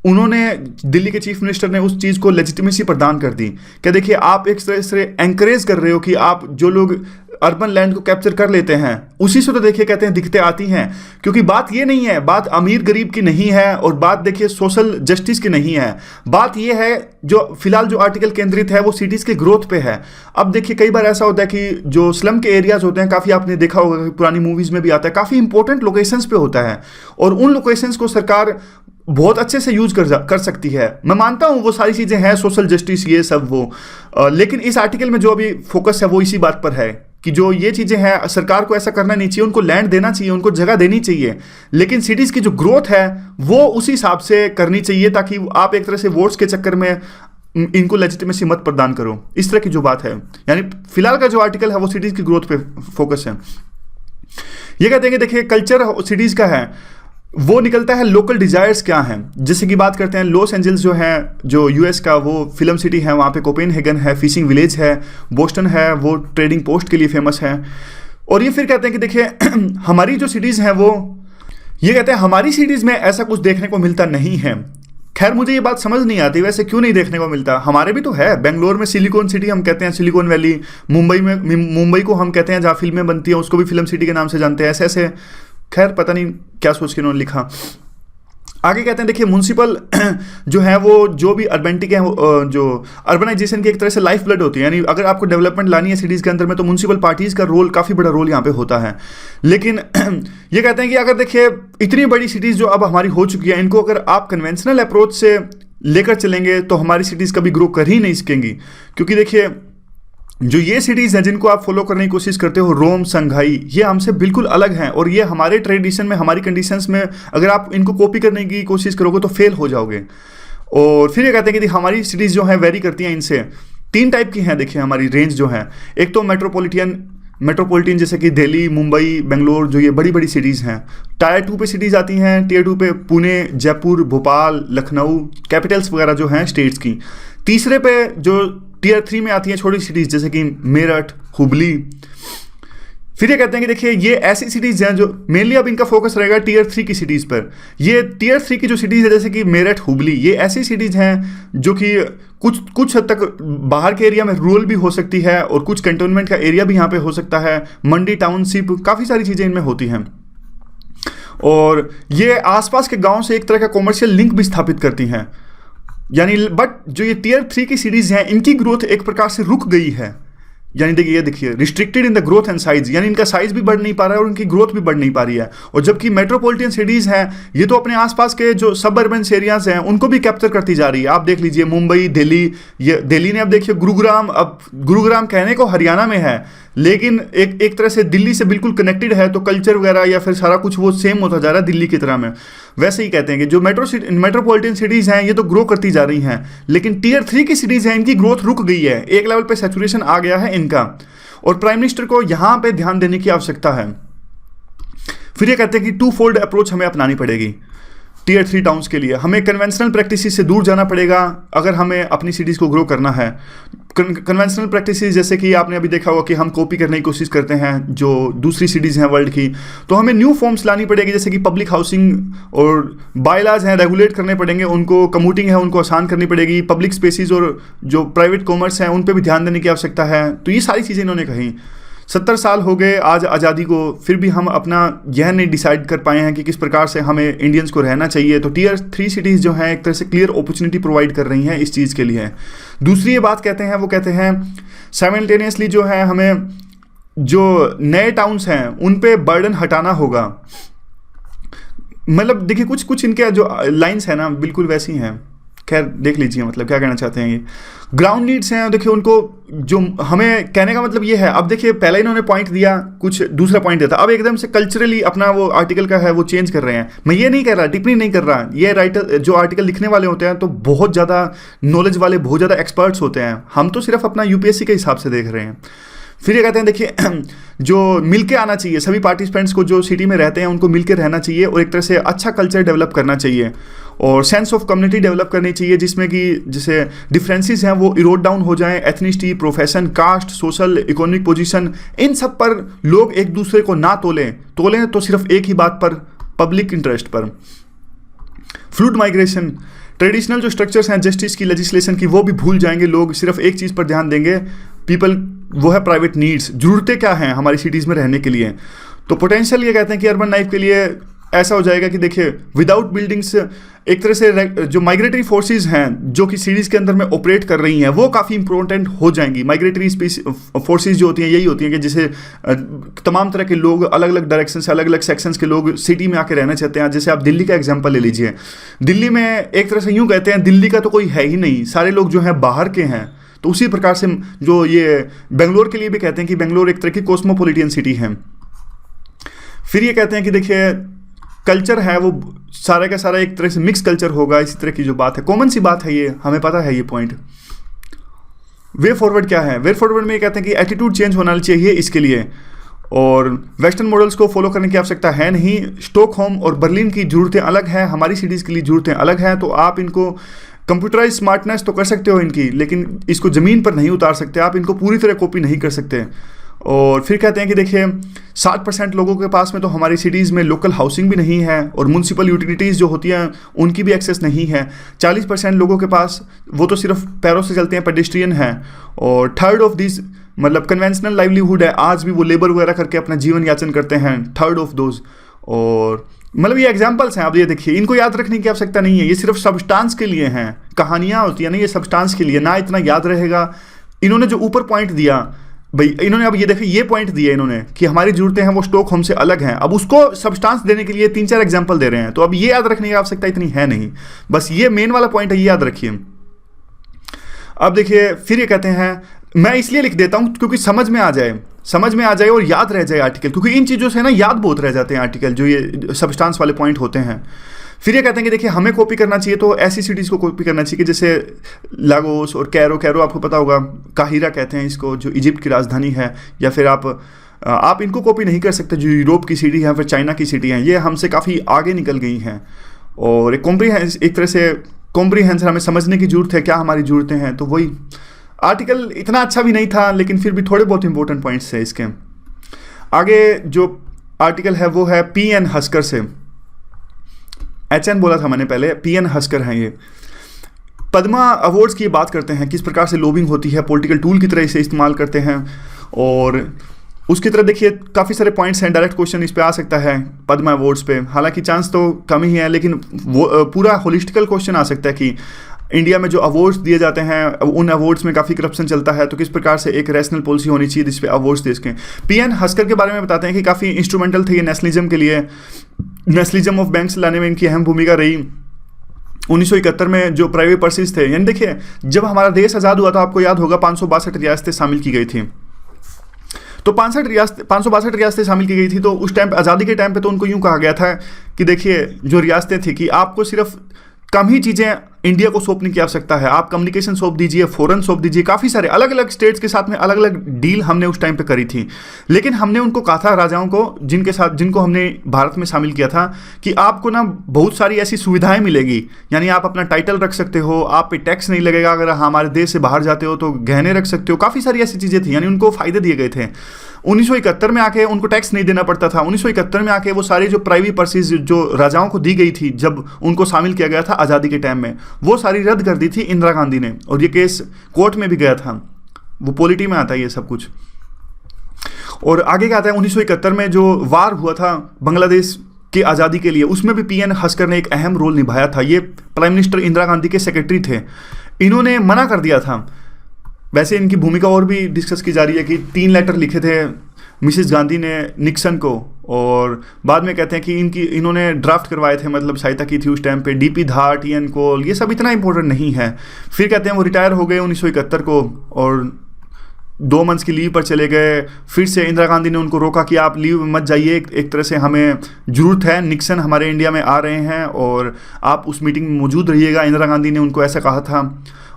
उन्होंने, दिल्ली के चीफ मिनिस्टर ने उस चीज़ को लेजिटिमेसी प्रदान कर दी कि देखिए आप एक तरह से एंकरेज कर रहे हो कि आप जो लोग अर्बन लैंड को कैप्चर कर लेते हैं उसी से तो देखिए कहते हैं दिक्कतें आती हैं, क्योंकि बात ये नहीं है, बात अमीर गरीब की नहीं है और बात देखिए सोशल जस्टिस की नहीं है, बात ये है जो फिलहाल जो आर्टिकल केंद्रित है वो सिटीज़ के ग्रोथ पे है। अब देखिए कई बार ऐसा होता है कि जो स्लम के एरियाज होते हैं, काफ़ी आपने देखा होगा कि पुरानी मूवीज़ में भी आता है, काफ़ी इंपॉर्टेंट लोकेशंस पे होता है और उन लोकेशंस को सरकार बहुत अच्छे से यूज कर सकती है। मैं मानता हूँ वो सारी चीज़ें हैं, सोशल जस्टिस ये सब वो, लेकिन इस आर्टिकल में जो अभी फोकस है वो इसी बात पर है कि जो ये चीज़ें हैं सरकार को ऐसा करना नहीं चाहिए, उनको लैंड देना चाहिए, उनको जगह देनी चाहिए, लेकिन सिटीज़ की जो ग्रोथ है वो उसी हिसाब से करनी चाहिए ताकि आप एक तरह से वोट्स के चक्कर में इनको लेजिटिमेसी मत प्रदान करो, इस तरह की जो बात है। यानी फिलहाल का जो आर्टिकल है वो सिटीज़ की ग्रोथ पे फोकस है। ये कहते हैं कि देखिए कल्चर सिटीज़ का है वो निकलता है लोकल डिजायर्स क्या हैं, जैसे कि बात करते हैं लॉस एंजल्स जो है जो यूएस का वो फिल्म सिटी है, वहाँ पे कोपेनहेगन है, फिशिंग विलेज है, बोस्टन है वो ट्रेडिंग पोस्ट के लिए फेमस है। और ये फिर कहते हैं कि देखिए हमारी जो सिटीज़ हैं वो, ये कहते हैं हमारी सिटीज़ में ऐसा कुछ देखने को मिलता नहीं है। खैर मुझे ये बात समझ नहीं आती वैसे क्यों नहीं देखने को मिलता, हमारे भी तो है, बेंगलोर में सिलिकॉन सिटी हम कहते हैं, सिलिकॉन वैली, मुंबई को हम कहते हैं जहाँ फिल्में बनती हैं उसको भी फिल्म सिटी के नाम से जानते हैं, ऐसे ऐसे। खैर पता नहीं क्या सोच के उन्होंने लिखा। आगे कहते हैं देखिए म्युनिसिपल जो है वो जो भी अर्बेंटिक है जो अर्बनाइजेशन की एक तरह से लाइफ ब्लड होती है, यानी अगर आपको डेवलपमेंट लानी है सिटीज़ के अंदर में तो म्युनिसिपल पार्टीज़ का रोल, काफ़ी बड़ा रोल यहाँ पे होता है। लेकिन ये कहते हैं कि अगर देखिए इतनी बड़ी सिटीज़ जो अब हमारी हो चुकी है, इनको अगर आप कन्वेंशनल अप्रोच से लेकर चलेंगे तो हमारी सिटीज़ कभी ग्रो कर ही नहीं सकेंगी, क्योंकि देखिए जो ये सिटीज़ हैं जिनको आप फॉलो करने की कोशिश करते हो, रोम, संघाई, ये हमसे बिल्कुल अलग हैं और ये हमारे ट्रेडिशन में, हमारी कंडीशंस में अगर आप इनको कॉपी करने की कोशिश करोगे तो फेल हो जाओगे। और फिर ये कहते हैं कि हमारी सिटीज़ जो हैं वेरी करती हैं इनसे। 3 टाइप की हैं देखिए हमारी रेंज जो है, एक तो मेट्रोपॉलिटन जैसे कि दिल्ली, मुंबई, बेंगलोर, जो ये बड़ी बड़ी सिटीज़ हैं। टायर 2 पे सिटीज़ आती हैं, टियर 2 पे पुणे, जयपुर, भोपाल, लखनऊ, कैपिटल्स वगैरह जो हैं स्टेट्स की। तीसरे पे जो टियर 3 में आती हैं छोटी सिटीज़ जैसे कि मेरठ, हुबली। फिर ये कहते हैं कि देखिए ये ऐसी सिटीज़ हैं जो मेनली अब इनका फोकस रहेगा टियर 3 की सिटीज़ पर। ये टियर 3 की जो सिटीज़ है जैसे कि मेरठ, हुबली, ये ऐसी सिटीज़ हैं जो कि कुछ हद तक बाहर के एरिया में रूरल भी हो सकती है और कुछ कैंटोनमेंट का एरिया भी यहाँ पे हो सकता है, मंडी टाउनशिप, काफ़ी सारी चीज़ें इनमें होती हैं। और ये आसपास के गाँव से एक तरह का कॉमर्शियल लिंक भी स्थापित करती हैं। यानी बट जो ये टियर 3 की सिटीज़ हैं इनकी ग्रोथ एक प्रकार से रुक गई है, यानी देखिए ये देखिए restricted in the growth and size, यानी इनका साइज भी बढ़ नहीं पा रहा है और उनकी ग्रोथ भी बढ़ नहीं पा रही है। और जबकि मेट्रोपॉलिटन सिटीज़ हैं ये तो अपने आसपास के जो सब अर्बन एरियाज हैं उनको भी कैप्चर करती जा रही है। आप देख लीजिए मुंबई, दिल्ली, ये दिल्ली ने अब देखिए गुरुग्राम, अब गुरुग्राम कहने को हरियाणा में है लेकिन एक तरह से दिल्ली से बिल्कुल कनेक्टेड है, तो कल्चर वगैरह या फिर सारा कुछ वो सेम होता जा रहा है दिल्ली की तरह में। वैसे ही कहते हैं कि जो मेट्रोपॉलिटन सिटीज़ हैं ये तो ग्रो करती जा रही हैं, लेकिन टियर 3 की सिटीज़ हैं इनकी ग्रोथ रुक गई है, एक लेवल पे सैचुरेशन आ गया है इनका, और प्राइम मिनिस्टर को यहाँ पे ध्यान देने की आवश्यकता है। फिर ये कहते हैं कि 2 फोल्ड अप्रोच हमें अपनानी पड़ेगी टियर 3 टाउन्स के लिए। हमें कन्वेंशनल प्रैक्टिसेस से दूर जाना पड़ेगा अगर हमें अपनी सिटीज़ को ग्रो करना है। कन्वेंशनल प्रैक्टिसेस जैसे कि आपने अभी देखा होगा कि हम कॉपी करने की कोशिश करते हैं जो दूसरी सिटीज़ हैं वर्ल्ड की, तो हमें न्यू फॉर्म्स लानी पड़ेगी, जैसे कि पब्लिक हाउसिंग और बायलाज हैं रेगुलेट करने पड़ेंगे, उनको कम्यूटिंग है उनको आसान करनी पड़ेगी, पब्लिक स्पेसिस और जो प्राइवेट कॉमर्स हैं उन पर भी ध्यान देने की आवश्यकता है। तो ये सारी चीज़ें इन्होंने कही। 70 साल हो गए आज आज़ादी को, फिर भी हम अपना यह नहीं डिसाइड कर पाए हैं कि किस प्रकार से हमें इंडियंस को रहना चाहिए। तो टियर 3 सिटीज़ जो हैं एक तरह से क्लियर अपॉर्चुनिटी प्रोवाइड कर रही हैं इस चीज़ के लिए। दूसरी ये बात कहते हैं, वो कहते हैं साइमल्टेनियसली जो है हमें जो नए टाउन्स हैं उन पे बर्डन हटाना होगा। मतलब देखिए कुछ इनके जो लाइन्स हैं ना बिल्कुल वैसी हैं। खैर देख लीजिए मतलब क्या कहना चाहते हैं ये। ग्राउंड नीड्स हैं, देखिए उनको जो हमें कहने का मतलब ये है, अब देखिए पहले इन्होंने पॉइंट दिया, कुछ दूसरा पॉइंट दिया था, अब एकदम से कल्चरली अपना वो आर्टिकल का है वो चेंज कर रहे हैं। मैं ये नहीं कह रहा, टिप्पणी नहीं कर रहा, ये राइटर जो आर्टिकल लिखने वाले होते हैं तो बहुत ज़्यादा नॉलेज वाले, बहुत ज़्यादा एक्सपर्ट्स होते हैं, हम तो सिर्फ अपना यूपीएससी के हिसाब से देख रहे हैं। फिर ये कहते हैं देखिए जो मिल के आना चाहिए, सभी पार्टिसिपेंट्स को जो सिटी में रहते हैं उनको मिल के रहना चाहिए और एक तरह से अच्छा कल्चर डेवलप करना चाहिए और सेंस ऑफ कम्युनिटी डेवलप करनी चाहिए, जिसमें कि जैसे डिफरेंसेस हैं वो इरोड डाउन हो जाएं, ethnicity, profession, caste, social, economic position, इन सब पर लोग एक दूसरे को ना तोलें तो सिर्फ एक ही बात पर, पब्लिक इंटरेस्ट पर। फ्लूड माइग्रेशन, ट्रेडिशनल जो स्ट्रक्चर्स हैं जस्टिस की, लेजिस्लेशन की, वो भी भूल जाएंगे लोग, सिर्फ एक चीज़ पर ध्यान देंगे पीपल, वो है प्राइवेट नीड्स, ज़रूरतें क्या हैं हमारी सिटीज़ में रहने के लिए। तो पोटेंशियल ये कहते हैं कि अर्बन लाइफ के लिए ऐसा हो जाएगा कि देखिए विदाउट बिल्डिंग्स एक तरह से जो माइग्रेटरी फोर्सेस हैं जो कि सिटीज़ के अंदर में ऑपरेट कर रही हैं वो काफ़ी इंपॉर्टेंट हो जाएंगी। माइग्रेटरी फोर्सेस जो होती हैं यही होती हैं कि जैसे तमाम तरह के लोग अलग अलग डायरेक्शन से, अलग अलग सेक्शंस के लोग सिटी में आके रहना चाहते हैं। जैसे आप दिल्ली का एग्जाम्पल ले लीजिए, दिल्ली में एक तरह से यूँ कहते हैं दिल्ली का तो कोई है ही नहीं, सारे लोग जो हैं बाहर के हैं। तो उसी प्रकार से जो ये बेंगलोर के लिए भी कहते हैं कि बेंगलोर एक तरह की कॉस्मोपॉलिटन सिटी है। फिर ये कहते हैं कि देखिए कल्चर है वो सारा का सारा एक तरह से मिक्स कल्चर होगा, इसी तरह की जो बात है, कॉमन सी बात है, ये हमें पता है ये पॉइंट। वे फॉरवर्ड क्या है? वे फॉरवर्ड में ये कहते हैं कि एटीट्यूड चेंज होना चाहिए इसके लिए, और वेस्टर्न मॉडल्स को फॉलो करने की आवश्यकता है नहीं। स्टॉकहोम और बर्लिन की ज़रूरतें अलग हैं, हमारी सिटीज़ के लिए ज़रूरतें अलग हैं। तो आप इनको कंप्यूटराइज स्मार्टनेस तो कर सकते हो इनकी, लेकिन इसको ज़मीन पर नहीं उतार सकते, आप इनको पूरी तरह कॉपी नहीं कर सकते। और फिर कहते हैं कि देखिए 60% लोगों के पास में तो हमारी सिटीज़ में लोकल हाउसिंग भी नहीं है, और म्यूनसिपल यूटिलिटीज़ जो होती हैं उनकी भी एक्सेस नहीं है। 40% लोगों के पास वो तो सिर्फ पैरों से चलते हैं, पेडेस्ट्रियन हैं। और थर्ड ऑफ दिस मतलब कन्वेंशनल लाइवलीहुड है, आज भी वो लेबर वगैरह करके अपना जीवन याचन करते हैं, थर्ड ऑफ दोज। और मतलब ये एग्जाम्पल्स हैं, आप ये देखिए, इनको याद रखने की आवश्यकता नहीं है, ये सिर्फ सब्सटेंस के लिए हैं, कहानियाँ होती हैं ना, ये सब्सटेंस के लिए, ना इतना याद रहेगा। इन्होंने जो ऊपर पॉइंट दिया भाई, इन्होंने अब ये देखिए ये पॉइंट दिया इन्होंने कि हमारी जरूरतें हैं वो स्टॉकहोम से अलग हैं, अब उसको सब्सटेंस देने के लिए 3-4 एग्जाम्पल दे रहे हैं। तो अब ये याद रखने की आवश्यकता इतनी है नहीं, बस ये मेन वाला पॉइंट है, ये याद रखिए। अब देखिए फिर ये कहते हैं, मैं इसलिए लिख देता हूँ क्योंकि समझ में आ जाए और याद रह जाए आर्टिकल, क्योंकि इन चीज़ों से ना याद बहुत रह जाते हैं आर्टिकल, जो ये सब्सटेंस वाले पॉइंट होते हैं। फिर ये कहते हैं कि देखिए हमें कॉपी करना चाहिए तो ऐसी सिटीज़ को कॉपी करना चाहिए कि जैसे लागोस और कैरो आपको पता होगा, काहिरा कहते हैं इसको, जो इजिप्ट की राजधानी है। या फिर आप इनको कॉपी नहीं कर सकते, जो यूरोप की सिटी है, फिर चाइना की सिटी हैं, ये हमसे काफ़ी आगे निकल गई हैं। और एक तरह से कॉम्प्रीहेंशन, हमें समझने की ज़रूरत है क्या हमारी ज़रूरतें हैं। तो वही आर्टिकल इतना अच्छा भी नहीं था, लेकिन फिर भी थोड़े बहुत इंपॉर्टेंट पॉइंट्स हैं इसके। आगे जो आर्टिकल है वो है पी.एन. हस्कर से। एच.एन. बोला था मैंने पहले, पी.एन. हस्कर हैं ये। पद्मा अवार्ड्स की बात करते हैं, किस प्रकार से लॉबिंग होती है, पॉलिटिकल टूल की तरह इसे इस्तेमाल करते हैं। और उसकी तरह देखिए काफ़ी सारे पॉइंट्स हैं, डायरेक्ट क्वेश्चन इस पे आ सकता है पद्मा अवार्ड्स पे, हालांकि चांस तो कम ही है, लेकिन वो पूरा होलिस्टिकल क्वेश्चन आ सकता है कि इंडिया में जो अवार्ड्स दिए जाते हैं उन अवार्ड्स में काफ़ी करप्शन चलता है, तो किस प्रकार से एक रैशनल पॉलिसी होनी चाहिए जिस पे अवार्ड्स दे सकें। पी.एन. हस्कर के बारे में बताते हैं कि काफ़ी इंस्ट्रूमेंटल थे ये नेशनलिज्म के लिए, नेशनलिज्म ऑफ बैंक्स लाने में इनकी अहम भूमिका रही। 1971 में जो प्राइवेट पर्सेस थे, यानी देखिए जब हमारा देश आज़ाद हुआ था, आपको याद होगा 562 रियासतें शामिल की गई थी। तो 562 रियासतें शामिल की गई थी। तो उस टाइम आज़ादी के टाइम पे तो उनको यूँ कहा गया था कि देखिए जो रियासतें थी कि आपको सिर्फ कम ही चीज़ें इंडिया को सौंपने की आवश्यकता है, आप कम्युनिकेशन सौंप दीजिए, फॉरेन सौंप दीजिए, काफ़ी सारे अलग अलग स्टेट्स के साथ में अलग अलग डील हमने उस टाइम पे करी थी। लेकिन हमने उनको कहा था राजाओं को, जिनको हमने भारत में शामिल किया था, कि आपको ना बहुत सारी ऐसी सुविधाएं मिलेगी, यानी आप अपना टाइटल रख सकते हो, आप पे टैक्स नहीं लगेगा, अगर हमारे देश से बाहर जाते हो तो गहने रख सकते हो, काफ़ी सारी ऐसी चीज़ें थी, यानी उनको फ़ायदे दिए गए थे। 1971 में आके उनको टैक्स नहीं देना पड़ता था। 1971 में आके वो सारी जो प्राइवेट पर्सेस जो राजाओं को दी गई थी जब उनको शामिल किया गया था आज़ादी के टाइम में, वो सारी रद्द कर दी थी इंदिरा गांधी ने, और ये केस कोर्ट में भी गया था, वो पॉलिटी में आता है ये सब कुछ। और आगे क्या आता है, 1971 में जो वार हुआ था बांग्लादेश की आज़ादी के लिए, उसमें भी पी.एन. हस्कर ने एक अहम रोल निभाया था। ये प्राइम मिनिस्टर इंदिरा गांधी के सेक्रेटरी थे, इन्होंने मना कर दिया था। वैसे इनकी भूमिका और भी डिस्कस की जा रही है कि 3 लेटर लिखे थे मिसेस गांधी ने निक्सन को, और बाद में कहते हैं कि इन्होंने ड्राफ्ट करवाए थे, मतलब सहायता की थी उस टाइम पे, डी.पी. धा, टी.एन. कोल, ये सब इतना इंपॉर्टेंट नहीं है। फिर कहते हैं वो रिटायर हो गए 1971 को, और 2 मंथ्स की लीव पर चले गए। फिर से इंदिरा गांधी ने उनको रोका कि आप लीव मत जाइए, एक तरह से हमें ज़रूरत है, निक्सन हमारे इंडिया में आ रहे हैं और आप उस मीटिंग में मौजूद रहिएगा, इंदिरा गांधी ने उनको ऐसा कहा था।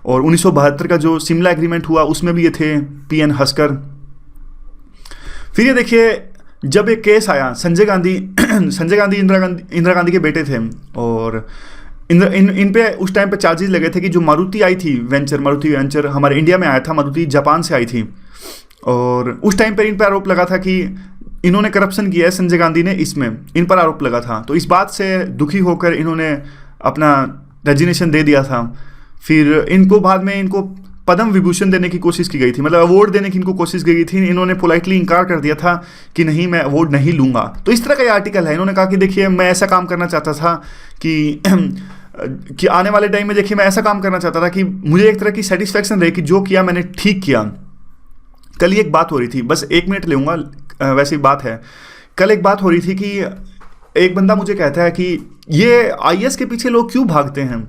और 1972 का जो शिमला एग्रीमेंट हुआ उसमें भी ये थे पी.एन. हस्कर। फिर ये देखिए जब एक केस आया, संजय गांधी इंदिरा गांधी के बेटे थे, और इन पे उस टाइम पे चार्जेस लगे थे कि जो मारुति आई थी मारुति वेंचर हमारे इंडिया में आया था, मारुति जापान से आई थी, और उस टाइम पर इन पर आरोप लगा था कि इन्होंने करप्शन किया है, संजय गांधी ने, इसमें इन पर आरोप लगा था। तो इस बात से दुखी होकर इन्होंने अपना रेजिग्नेशन दे दिया था। फिर इनको बाद में इनको पद्म विभूषण देने की कोशिश की गई थी, मतलब अवार्ड देने की इनको कोशिश की गई थी। इन्होंने पोलाइटली इनकार कर दिया था कि नहीं, मैं अवार्ड नहीं लूँगा। तो इस तरह का ये आर्टिकल है। इन्होंने कहा कि देखिए मैं ऐसा काम करना चाहता था कि आने वाले टाइम में देखिए मैं ऐसा काम करना चाहता था कि मुझे एक तरह की सेटिस्फैक्शन रहे कि जो किया मैंने ठीक किया। कल ही एक बात हो रही थी, बस 1 मिनट लूँगा, वैसी बात है। कल एक बात हो रही थी कि एक बंदा मुझे कहता है कि ये आईएएस के पीछे लोग क्यों भागते हैं,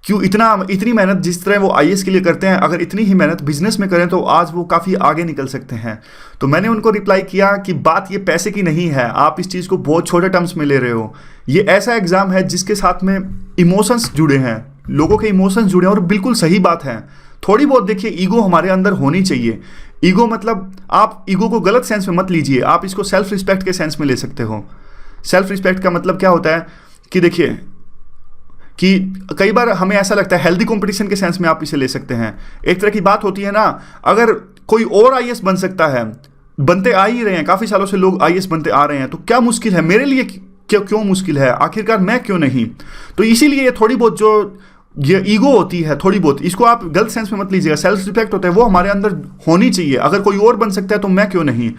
क्यों इतनी मेहनत जिस तरह वो आईएएस के लिए करते हैं, अगर इतनी ही मेहनत बिजनेस में करें तो आज वो काफ़ी आगे निकल सकते हैं। तो मैंने उनको रिप्लाई किया कि बात ये पैसे की नहीं है, आप इस चीज़ को बहुत छोटे टर्म्स में ले रहे हो। ये ऐसा एग्ज़ाम है जिसके साथ में इमोशंस जुड़े हैं, लोगों के इमोशंस जुड़े हैं, और बिल्कुल सही बात है। थोड़ी बहुत देखिए ईगो हमारे अंदर होनी चाहिए। ईगो मतलब आप ईगो को गलत सेंस में मत लीजिए, आप इसको सेल्फ रिस्पेक्ट के सेंस में ले सकते हो। सेल्फ रिस्पेक्ट का मतलब क्या होता है कि देखिए कि कई बार हमें ऐसा लगता है, हेल्दी कंपटीशन के सेंस में आप इसे ले सकते हैं। एक तरह की बात होती है ना, अगर कोई और आईएएस बन सकता है, बनते आ ही रहे हैं, काफ़ी सालों से लोग आईएएस बनते आ रहे हैं, तो क्या मुश्किल है मेरे लिए, क्यों मुश्किल है, आखिरकार मैं क्यों नहीं। तो इसीलिए ये थोड़ी बहुत जो ये ईगो होती है, थोड़ी बहुत, इसको आप गलत सेंस में मत लीजिएगा। सेल्फ रिस्पेक्ट होता है, वो हमारे अंदर होनी चाहिए। अगर कोई और बन सकता है तो मैं क्यों नहीं।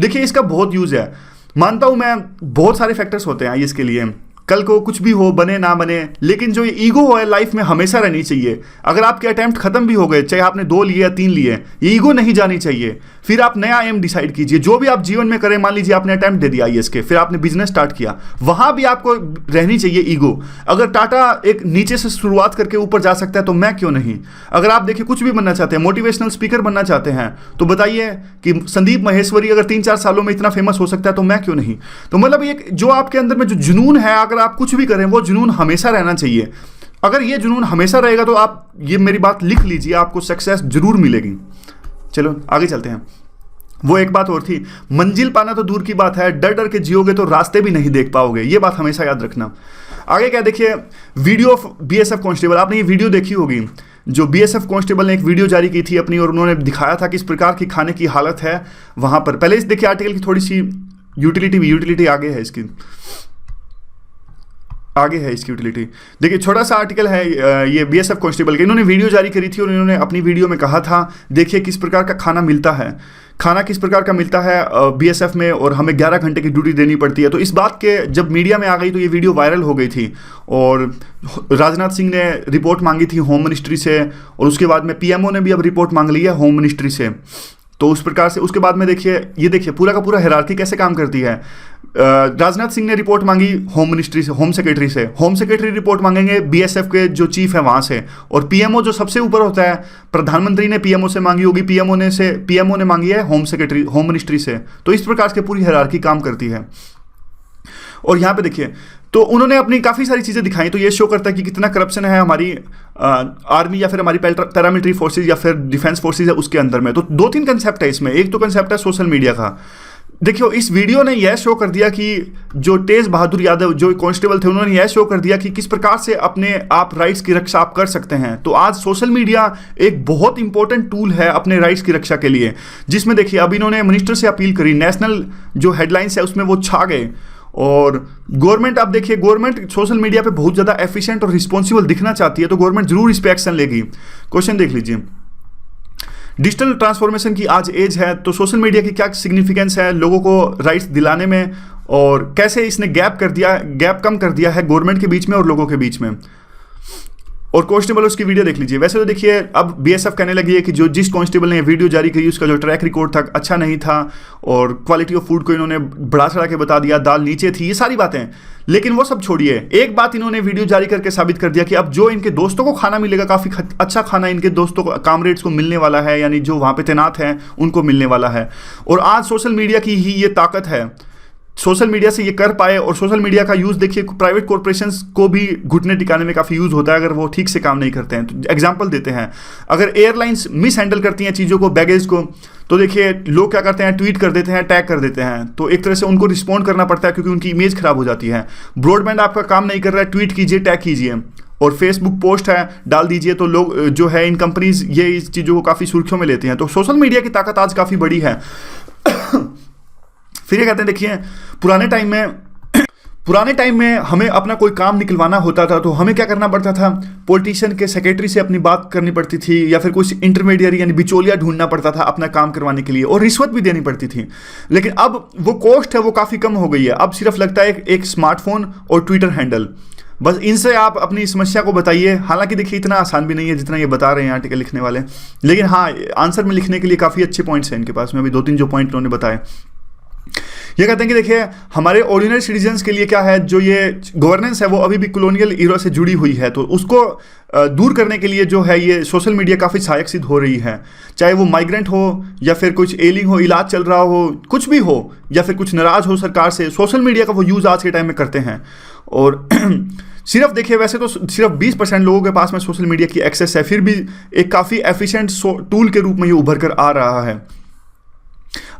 देखिए इसका बहुत यूज़ है, मानता हूँ मैं, बहुत सारे फैक्टर्स होते हैं इसके लिए, कल को कुछ भी हो, बने ना बने, लेकिन जो ये ईगो है लाइफ में हमेशा रहनी चाहिए। अगर आपके अटैम्प्ट खत्म भी हो गए, चाहे आपने 2 लिए या 3 लिए, ये ईगो नहीं जानी चाहिए। फिर आप नया एम डिसाइड कीजिए, जो भी आप जीवन में करें। मान लीजिए आपने अटैम्प्ट दे दिया आईएएस के, फिर आपने बिजनेस स्टार्ट किया, वहां भी आपको रहनी चाहिए ईगो। अगर टाटा एक नीचे से शुरुआत करके ऊपर जा सकता है तो मैं क्यों नहीं। अगर आप देखिए कुछ भी बनना चाहते हैं, मोटिवेशनल स्पीकर बनना चाहते हैं, तो बताइए कि संदीप माहेश्वरी अगर 3-4 सालों में इतना फेमस हो सकता है तो मैं क्यों नहीं। तो मतलब एक जो आपके अंदर में जो जुनून है, अगर आप कुछ भी करें, वो जुनून हमेशा रहना चाहिए। अगर ये जुनून हमेशा रहेगा तो आप ये मेरी बात लिख लीजिए, आपको सक्सेस जरूर मिलेगी। चलो आगे चलते हैं। वो एक बात और थी, मंजिल पाना तो दूर की बात है, डर डर के जियोगे तो रास्ते भी नहीं देख पाओगे। ये बात हमेशा याद रखना। आगे क्या देखिए, वीडियो ऑफ बीएसएफ कांस्टेबल, आपने ये वीडियो देखी होगी, जो बीएसएफ कांस्टेबल ने एक वीडियो जारी की थी अपनी, और उन्होंने दिखाया था कि इस प्रकार की खाने की हालत है वहां पर। पहले इस देखिए आर्टिकल की थोड़ी सी यूटिलिटी आगे है, इसकी आगे है इसकी यूटिलिटी। देखिए छोटा सा आर्टिकल है ये बीएसएफ कांस्टेबल के, इन्होंने वीडियो जारी करी थी और इन्होंने अपनी वीडियो में कहा था, देखिए किस प्रकार का खाना मिलता है, खाना किस प्रकार का मिलता है बीएसएफ में, और हमें 11 घंटे की ड्यूटी देनी पड़ती है। तो इस बात के जब मीडिया में आ गई तो ये वीडियो वायरल हो गई थी, और राजनाथ सिंह ने रिपोर्ट मांगी थी होम मिनिस्ट्री से, और उसके बाद में पीएमओ ने भी अब रिपोर्ट मांग ली है होम मिनिस्ट्री से। तो उस प्रकार से उसके बाद में देखिए, ये देखिए पूरा का पूरा हायरार्की कैसे काम करती है। राजनाथ सिंह ने रिपोर्ट मांगी होम मिनिस्ट्री से, होम सेक्रेटरी से, होम सेक्रेटरी रिपोर्ट मांगेंगे बीएसएफ के जो चीफ है वहां से, और पीएमओ जो सबसे ऊपर होता है, प्रधानमंत्री ने पीएमओ से मांगी होगी, पीएमओ ने मांगी है होम मिनिस्ट्री से। तो इस प्रकार से पूरी हायरार्की काम करती है। और यहाँ पे देखिए, तो उन्होंने अपनी काफ़ी सारी चीज़ें दिखाई, तो ये शो करता है कि कितना करप्शन है हमारी आर्मी या फिर हमारी पैरामिलिट्री फोर्सेज या फिर डिफेंस फोर्सेज है उसके अंदर में। तो 2-3 कंसेप्ट है इसमें। एक तो कंसेप्ट है सोशल मीडिया का। देखियो इस वीडियो ने यह शो कर दिया कि जो तेज बहादुर यादव जो कांस्टेबल थे, उन्होंने यह शो कर दिया कि किस प्रकार से अपने आप राइट्स की रक्षा आप कर सकते हैं। तो आज सोशल मीडिया एक बहुत इंपॉर्टेंट टूल है अपने राइट्स की रक्षा के लिए, जिसमें देखिए अब इन्होंने मिनिस्टर से अपील करी, नेशनल जो हेडलाइंस है उसमें वो छा गए। और गवर्नमेंट, आप देखिए गवर्नमेंट सोशल मीडिया पे बहुत ज़्यादा एफिशिएंट और रिस्पॉन्सिबल दिखना चाहती है, तो गवर्नमेंट जरूर इस पर एक्शन लेगी। क्वेश्चन देख लीजिए, डिजिटल ट्रांसफॉर्मेशन की आज एज है, तो सोशल मीडिया की क्या सिग्निफिकेंस है लोगों को राइट्स दिलाने में, और कैसे इसने गैप कम कर दिया है गवर्नमेंट के बीच में और लोगों के बीच में। और कांस्टेबल उसकी वीडियो देख लीजिए। वैसे तो देखिए अब बीएसएफ कहने लगी है कि जिस कांस्टेबल ने वीडियो जारी की उसका जो ट्रैक रिकॉर्ड था अच्छा नहीं था, और क्वालिटी ऑफ फूड को इन्होंने बढ़ा चढ़ा के बता दिया, दाल नीचे थी, ये सारी बातें। लेकिन वो सब छोड़िए, एक बात इन्होंने वीडियो जारी करके साबित कर दिया कि अब जो इनके दोस्तों को खाना मिलेगा, काफ़ी अच्छा खाना इनके दोस्तों को, कामरेड्स को मिलने वाला है, यानी जो वहाँ पे तैनात हैं उनको मिलने वाला है। और आज सोशल मीडिया की ही ये ताकत है, सोशल मीडिया से ये कर पाए। और सोशल मीडिया का यूज़ देखिए प्राइवेट कॉर्पोरेशंस को भी घुटने टिकाने में काफ़ी यूज़ होता है अगर वो ठीक से काम नहीं करते हैं। तो एग्जांपल देते हैं, अगर एयरलाइंस मिस हैंडल करती हैं चीज़ों को, बैगेज को, तो देखिए लोग क्या करते हैं, ट्वीट कर देते हैं, टैग कर देते हैं। तो एक तरह से उनको रिस्पॉन्ड करना पड़ता है क्योंकि उनकी इमेज खराब हो जाती है। ब्रॉडबैंड आपका काम नहीं कर रहा है, ट्वीट कीजिए, टैग कीजिए, और फेसबुक पोस्ट है डाल दीजिए, तो लोग जो है इन कंपनीज ये इस चीज़ों को काफ़ी सुर्खियों में लेते हैं। तो सोशल मीडिया की ताकत आज काफ़ी बड़ी है। फिर ये कहते हैं, देखिए पुराने टाइम पुराने टाइम में हमें अपना कोई काम निकलवाना होता था तो हमें क्या करना पड़ता था, पॉलिटिशियन के सेक्रेटरी से अपनी बात करनी पड़ती थी या फिर कुछ इंटरमीडिएट यानी बिचौलिया ढूंढना पड़ता था अपना काम करवाने के लिए, और रिश्वत भी देनी पड़ती थी। लेकिन अब वो कॉस्ट है वो काफ़ी कम हो गई है। अब सिर्फ लगता है एक स्मार्टफोन और ट्विटर हैंडल, बस इनसे आप अपनी समस्या को बताइए। हालांकि देखिए इतना आसान भी नहीं है जितना ये बता रहे हैं आर्टिकल लिखने वाले, लेकिन हाँ आंसर में लिखने के लिए काफ़ी अच्छे पॉइंट्स हैं इनके पास में। अभी 2-3 जो पॉइंट उन्होंने बताए, ये कहते हैं कि देखिए हमारे ऑर्डिनरी सिटीजन्स के लिए क्या है, जो ये गवर्नेंस है वो अभी भी कॉलोनियल ईरा से जुड़ी हुई है, तो उसको दूर करने के लिए जो है ये सोशल मीडिया काफ़ी सहायक सिद्ध हो रही है। चाहे वो माइग्रेंट हो या फिर कुछ एलिंग हो, इलाज चल रहा हो, कुछ भी हो, या फिर कुछ नाराज हो सरकार से, सोशल मीडिया का वो यूज़ आज के टाइम में करते हैं। और सिर्फ देखिए वैसे तो सिर्फ 20% लोगों के पास में सोशल मीडिया की एक्सेस है, फिर भी एक काफ़ी एफिशिएंट टूल के रूप में ये उभर कर आ रहा है।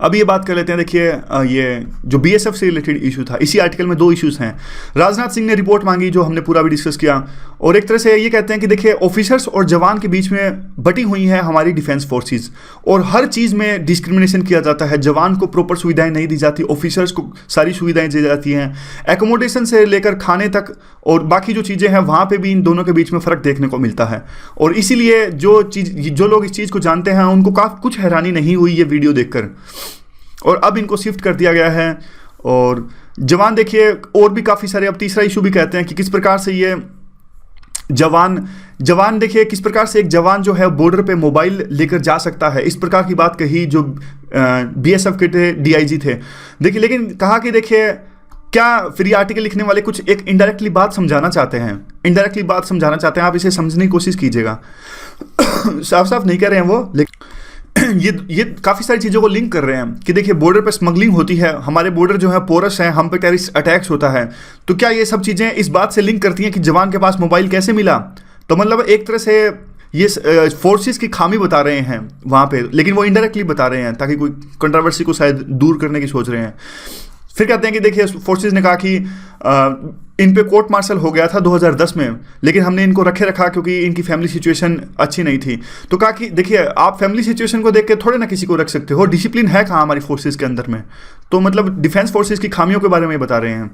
अब ये बात कर लेते हैं, देखिए ये जो बीएसएफ से रिलेटेड इशू था, इसी आर्टिकल में 2 इश्यूज हैं। राजनाथ सिंह ने रिपोर्ट मांगी जो हमने पूरा भी डिस्कस किया, और एक तरह से ये कहते हैं कि देखिए ऑफिसर्स और जवान के बीच में बटी हुई है हमारी डिफेंस फोर्सेस, और हर चीज़ में डिस्क्रिमिनेशन किया जाता है। जवान को प्रॉपर सुविधाएं नहीं दी जाती, ऑफिसर्स को सारी सुविधाएं दी जाती हैं, एकोमोडेशन से लेकर खाने तक और बाकी जो चीज़ें हैं वहाँ पर भी इन दोनों के बीच में फ़र्क देखने को मिलता है। और इसीलिए जो लोग इस चीज़ को जानते हैं उनको काफ़ी कुछ हैरानी नहीं हुई ये वीडियो देखकर, और अब इनको शिफ्ट कर दिया गया है। और जवान देखिए और भी काफ़ी सारे, अब तीसरा इशू भी कहते हैं कि किस प्रकार से ये जवान देखिए किस प्रकार से एक जवान जो है बॉर्डर पे मोबाइल लेकर जा सकता है, इस प्रकार की बात कही जो बीएसएफ के थे, डीआईजी थे। देखिए लेकिन कहा कि देखिए क्या फिर ये आर्टिकल लिखने वाले कुछ एक इनडायरेक्टली बात समझाना चाहते हैं, आप इसे समझने की कोशिश कीजिएगा। साफ साफ नहीं कह रहे हैं वो, लेकिन ये काफ़ी सारी चीज़ों को लिंक कर रहे हैं कि देखिए बॉर्डर पे स्मगलिंग होती है, हमारे बॉर्डर जो है पोरस है, हम पे टेररिस्ट अटैक्स होता है, तो क्या ये सब चीज़ें इस बात से लिंक करती हैं कि जवान के पास मोबाइल कैसे मिला? तो मतलब एक तरह से ये फोर्सेस की खामी बता रहे हैं वहाँ पे, लेकिन वो इनडायरेक्टली बता रहे हैं ताकि कोई कंट्रोवर्सी को शायद दूर करने की सोच रहे हैं। फिर कहते हैं कि देखिए फोर्सेस ने कहा कि इन पे कोर्ट मार्शल हो गया था 2010 में, लेकिन हमने इनको रखा क्योंकि इनकी फैमिली सिचुएशन अच्छी नहीं थी। तो कहा कि देखिए आप फैमिली सिचुएशन को देख के थोड़े ना किसी को रख सकते हो, डिसिप्लिन है कहाँ हमारी फोर्सेस के अंदर में। तो मतलब डिफेंस फोर्सेस की खामियों के बारे में बता रहे हैं,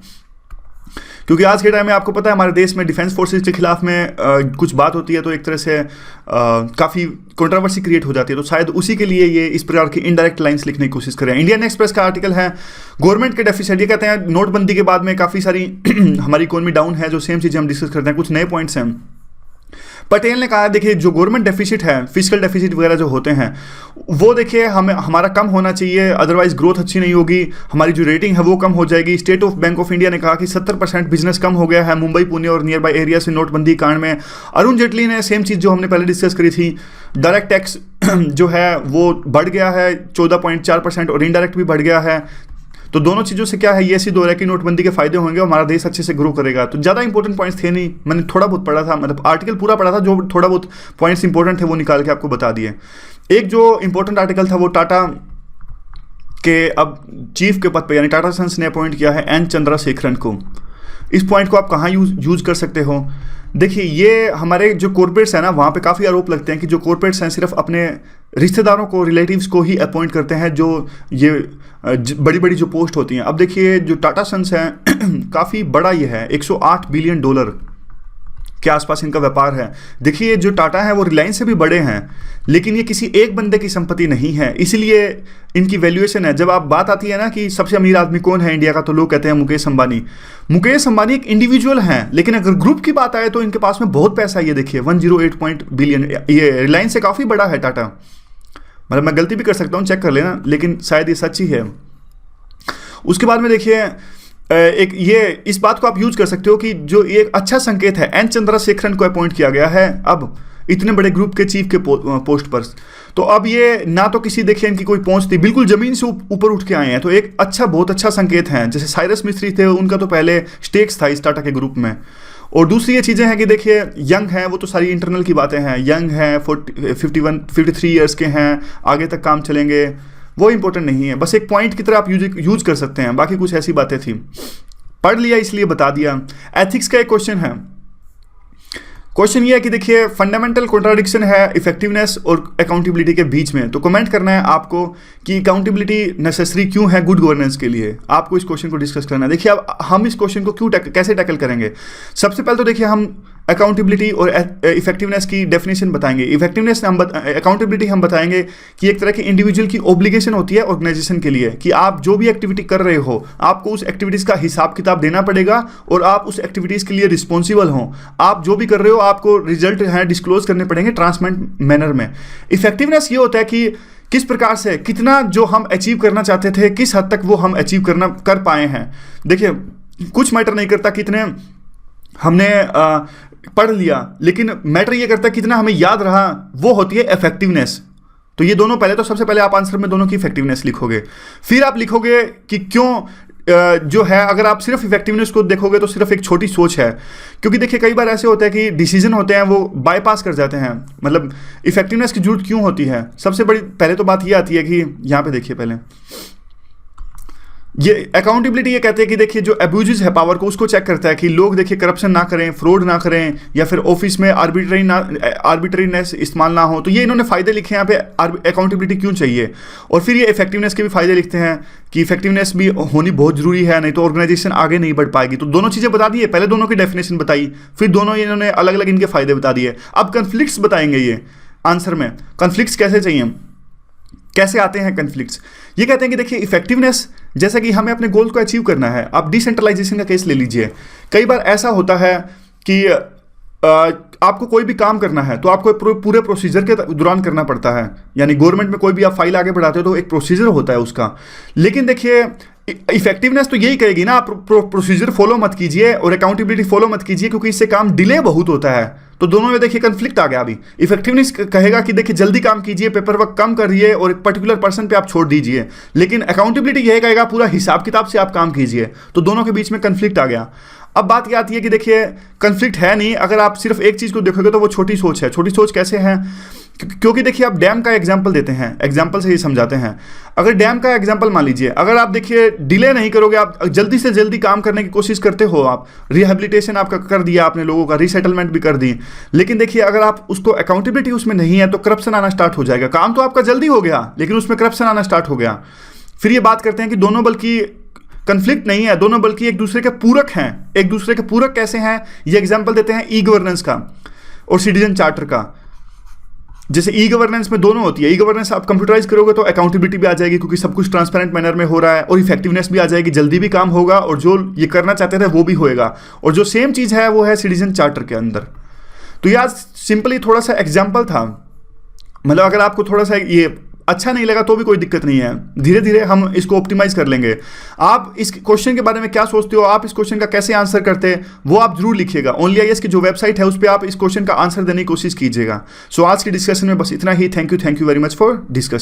क्योंकि आज के टाइम में आपको पता है हमारे देश में डिफेंस फोर्सेस के खिलाफ में कुछ बात होती है तो एक तरह से काफ़ी कंट्रोवर्सी क्रिएट हो जाती है, तो शायद उसी के लिए ये इस प्रकार की इनडायरेक्ट लाइंस लिखने की कोशिश कर रहे हैं। इंडियन एक्सप्रेस का आर्टिकल है गवर्नमेंट के डेफिसिट, ये कहते हैं नोटबंदी के बाद में काफ़ी सारी हमारी इकोनॉमी डाउन है, जो सेम चीज़ें हम डिस्कस करते हैं, कुछ नए पॉइंट्स हैं। पटेल ने कहा देखिए जो गवर्नमेंट डेफिसिट है, फिजिकल डेफिसिट वगैरह जो होते हैं वो देखिए हमारा कम होना चाहिए, अदरवाइज ग्रोथ अच्छी नहीं होगी, हमारी जो रेटिंग है वो कम हो जाएगी। State of bank of India ने कहा कि 70% बिजनेस कम हो गया है मुंबई, पुणे और नियर बाई एरिया से नोटबंदी कांड में। अरुण जेटली ने सेम चीज़ जो हमने पहले डिस्कस करी थी, डायरेक्ट टैक्स जो है वो बढ़ गया है 14.4% और इनडायरेक्ट भी बढ़ गया है। तो दोनों चीज़ों से क्या है, ये ऐसी दो है कि नोटबंदी के फायदे होंगे और हमारा देश अच्छे से ग्रो करेगा। तो ज़्यादा इंपॉर्टेंट पॉइंट्स थे नहीं, मैंने थोड़ा बहुत पढ़ा था, मतलब आर्टिकल पूरा पढ़ा था, जो थोड़ा बहुत पॉइंट्स इंपॉर्टेंट थे वो निकाल के आपको बता दिए। एक जो इंपॉर्टेंट आर्टिकल था वो टाटा के अब चीफ के पद पर यानी टाटा सन्स ने अपॉइंट किया है एन चंद्रशेखरन को। इस पॉइंट को आप कहाँ यूज़ कर सकते हो? देखिए ये हमारे जो कॉर्पोरेट्स हैं ना, वहाँ पे काफ़ी आरोप लगते हैं कि जो कॉर्पोरेट्स हैं सिर्फ अपने रिश्तेदारों को, रिलेटिव्स को ही अपॉइंट करते हैं जो ये बड़ी बड़ी जो पोस्ट होती हैं। अब देखिए जो टाटा सन्स हैं काफ़ी बड़ा ये है, 108 बिलियन डॉलर के आसपास इनका व्यापार है। देखिए जो टाटा है वो रिलायंस से भी बड़े हैं, लेकिन ये किसी एक बंदे की संपत्ति नहीं है, इसलिए इनकी वैल्यूएशन है। जब आप बात आती है ना कि सबसे अमीर आदमी कौन है इंडिया का, तो लोग कहते हैं मुकेश अंबानी। मुकेश अंबानी एक इंडिविजुअल हैं, लेकिन अगर ग्रुप की बात आए तो इनके पास में बहुत पैसा है। ये देखिए 108 बिलियन, ये रिलायंस से काफ़ी बड़ा है टाटा। मतलब मैं गलती भी कर सकता हूँ, चेक कर लेना, लेकिन शायद ये सच ही है। उसके बाद में देखिए एक ये इस बात को आप यूज कर सकते हो कि जो एक अच्छा संकेत है, एन चंद्रशेखरन को अपॉइंट किया गया है अब इतने बड़े ग्रुप के चीफ के पोस्ट पर। तो अब ये ना तो किसी देखिए इनकी कोई पहुंच थी, बिल्कुल जमीन से ऊपर उठ के आए हैं, तो एक अच्छा बहुत अच्छा संकेत है। जैसे साइरस मिस्त्री थे, उनका तो पहले स्टेक्स था इस टाटा के ग्रुप में। और दूसरी ये चीज़ें हैं कि देखिए यंग हैं, वो तो सारी इंटरनल की बातें हैं, यंग हैं, 53 ईयर्स के हैं, आगे तक काम चलेंगे, वो इंपॉर्टेंट नहीं है। बस एक पॉइंट की तरह आप यूज कर सकते हैं, बाकी कुछ ऐसी बातें थी, पढ़ लिया इसलिए बता दिया। एथिक्स का एक क्वेश्चन है, क्वेश्चन ये है कि देखिए फंडामेंटल कॉन्ट्राडिक्शन है इफेक्टिवनेस और अकाउंटेबिलिटी के बीच में, तो कमेंट करना है आपको कि अकाउंटेबिलिटी नेसेसरी क्यों है गुड गवर्नेंस के लिए। आपको इस क्वेश्चन को डिस्कस करना है। देखिए अब हम इस क्वेश्चन को कैसे टैकल करेंगे। सबसे पहले तो देखिए हम अकाउंटेबिलिटी और इफेक्टिवनेस की डेफिनेशन बताएंगे। इफेक्टिवनेस अकाउंटेबिलिटी हम बताएंगे कि एक तरह की इंडिविजुअल की ऑब्लिगेशन होती है ऑर्गेनाइजेशन के लिए कि आप जो भी एक्टिविटी कर रहे हो आपको उस एक्टिविटीज़ का हिसाब किताब देना पड़ेगा और आप उस एक्टिविटीज़ के लिए रिस्पॉन्सिबल हों। आप जो भी कर रहे हो आपको रिजल्ट है डिस्क्लोज करने पड़ेंगे ट्रांसपेरेंट मैनर में। इफेक्टिवनेस ये होता है कि किस प्रकार से कितना जो हम अचीव करना चाहते थे किस हद तक वो हम अचीव कर पाए हैं। देखिए कुछ मैटर नहीं करता कितने हमने पढ़ लिया, लेकिन मैटर ये करता है कितना हमें याद रहा, वो होती है इफेक्टिवनेस। तो ये दोनों पहले तो सबसे पहले आप आंसर में दोनों की इफेक्टिवनेस लिखोगे, फिर आप लिखोगे कि क्यों जो है अगर आप सिर्फ इफेक्टिवनेस को देखोगे तो सिर्फ एक छोटी सोच है। क्योंकि देखिए कई बार ऐसे होता है कि डिसीजन होते हैं वो बाईपास कर जाते हैं। मतलब इफेक्टिवनेस की जरूरत क्यों होती है, सबसे बड़ी पहले तो बात ये आती है कि यहाँ पे देखिए पहले ये अकाउंटेबिलिटी ये कहते हैं कि देखिए जो अब्यूजेस है पावर को उसको चेक करता है कि लोग देखिए करप्शन ना करें, फ्रॉड ना करें, या फिर ऑफिस में आर्बिट्रेरीनेस इस्तेमाल ना हो। तो ये इन्होंने फायदे लिखे हैं यहाँ पे अकाउंटेबिलिटी क्यों चाहिए। और फिर ये इफेक्टिवनेस के भी फायदे लिखते हैं कि इफेक्टिवनेस भी होनी बहुत जरूरी है, नहीं तो ऑर्गेनाइजेशन आगे नहीं बढ़ पाएगी। तो दोनों चीज़ें बता दी है, पहले दोनों की डेफिनेशन बताई, फिर दोनों इन्होंने अलग अलग इनके फायदे बता दिए। अब कन्फ्लिक्ट्स बताएंगे ये आंसर में, कन्फ्लिक्ट्स कैसे चाहिए, कैसे आते हैं कन्फ्लिक्ट्स। ये कहते हैं कि देखिए इफेक्टिवनेस जैसा कि हमें अपने गोल को अचीव करना है। आप डिसेंट्रलाइजेशन का केस ले लीजिए। कई बार ऐसा होता है कि आपको कोई भी काम करना है तो आपको पूरे प्रोसीजर के दौरान करना पड़ता है। यानी गवर्नमेंट में कोई भी आप फाइल आगे बढ़ाते हो तो एक प्रोसीजर होता है उसका। लेकिन देखिए इफेक्टिवनेस तो यही कहेगी ना, आप प्रोसीजर फॉलो मत कीजिए और अकाउंटेबिलिटी फॉलो मत कीजिए, क्योंकि इससे काम डिले बहुत होता है। तो दोनों में देखिए कन्फ्लिक्ट आ गया। अभी इफेक्टिवनेस कहेगा कि देखिए जल्दी काम कीजिए, पेपर वर्क कम करिए और एक पर्टिकुलर पर्सन पे आप छोड़ दीजिए, लेकिन अकाउंटेबिलिटी यही कहेगा पूरा हिसाब किताब से आप काम कीजिए। तो दोनों के बीच में कन्फ्लिक्ट आ गया। अब बात क्या आती है कि देखिए कन्फ्लिक्ट है नहीं, अगर आप सिर्फ एक चीज़ को देखोगे तो वो छोटी सोच है। छोटी सोच कैसे है, क्योंकि देखिए आप डैम का एग्जाम्पल देते हैं, एग्जाम्पल से ये समझाते हैं। अगर डैम का एग्जाम्पल मान लीजिए, अगर आप देखिए डिले नहीं करोगे, आप जल्दी से जल्दी काम करने की कोशिश करते हो, आप रिहेबिलिटेशन आपका कर दिया आपने, लोगों का रीसेटलमेंट भी कर दी, लेकिन देखिए अगर आप उसको अकाउंटेबिलिटी उसमें नहीं है तो करप्शन आना स्टार्ट हो जाएगा। काम तो आपका जल्दी हो गया लेकिन उसमें करप्शन आना स्टार्ट हो गया। फिर ये बात करते हैं कि दोनों बल्कि कन्फ्लिक्ट नहीं है, दोनों बल्कि एक दूसरे के पूरक हैं। एक दूसरे के पूरक कैसे हैं, ये एग्जाम्पल देते हैं ई गवर्नेंस का और सिटीजन चार्टर का। जैसे ई गवर्नेंस में दोनों होती है। ई गवर्नेंस आप कंप्यूटराइज करोगे तो अकाउंटेबिलिटी भी आ जाएगी क्योंकि सब कुछ ट्रांसपेरेंट मैनर में हो रहा है, और इफेक्टिवनेस भी आ जाएगी, जल्दी भी काम होगा और जो ये करना चाहते थे वो भी होएगा। और जो सेम चीज़ है वो है सिटीजन चार्टर के अंदर। तो यार सिंपली थोड़ा सा एग्जाम्पल था, मतलब अगर आपको थोड़ा सा ये अच्छा नहीं लगा तो भी कोई दिक्कत नहीं है, धीरे धीरे हम इसको ऑप्टिमाइज कर लेंगे। आप इस क्वेश्चन के बारे में क्या सोचते हो, आप इस क्वेश्चन का कैसे आंसर करते हैं वो आप जरूर लिखिएगा। ओनली आईएएस की जो वेबसाइट है उस पर आप इस क्वेश्चन का आंसर देने की कोशिश कीजिएगा। सो आज की डिस्कशन में बस इतना ही। Thank you very much for discussion.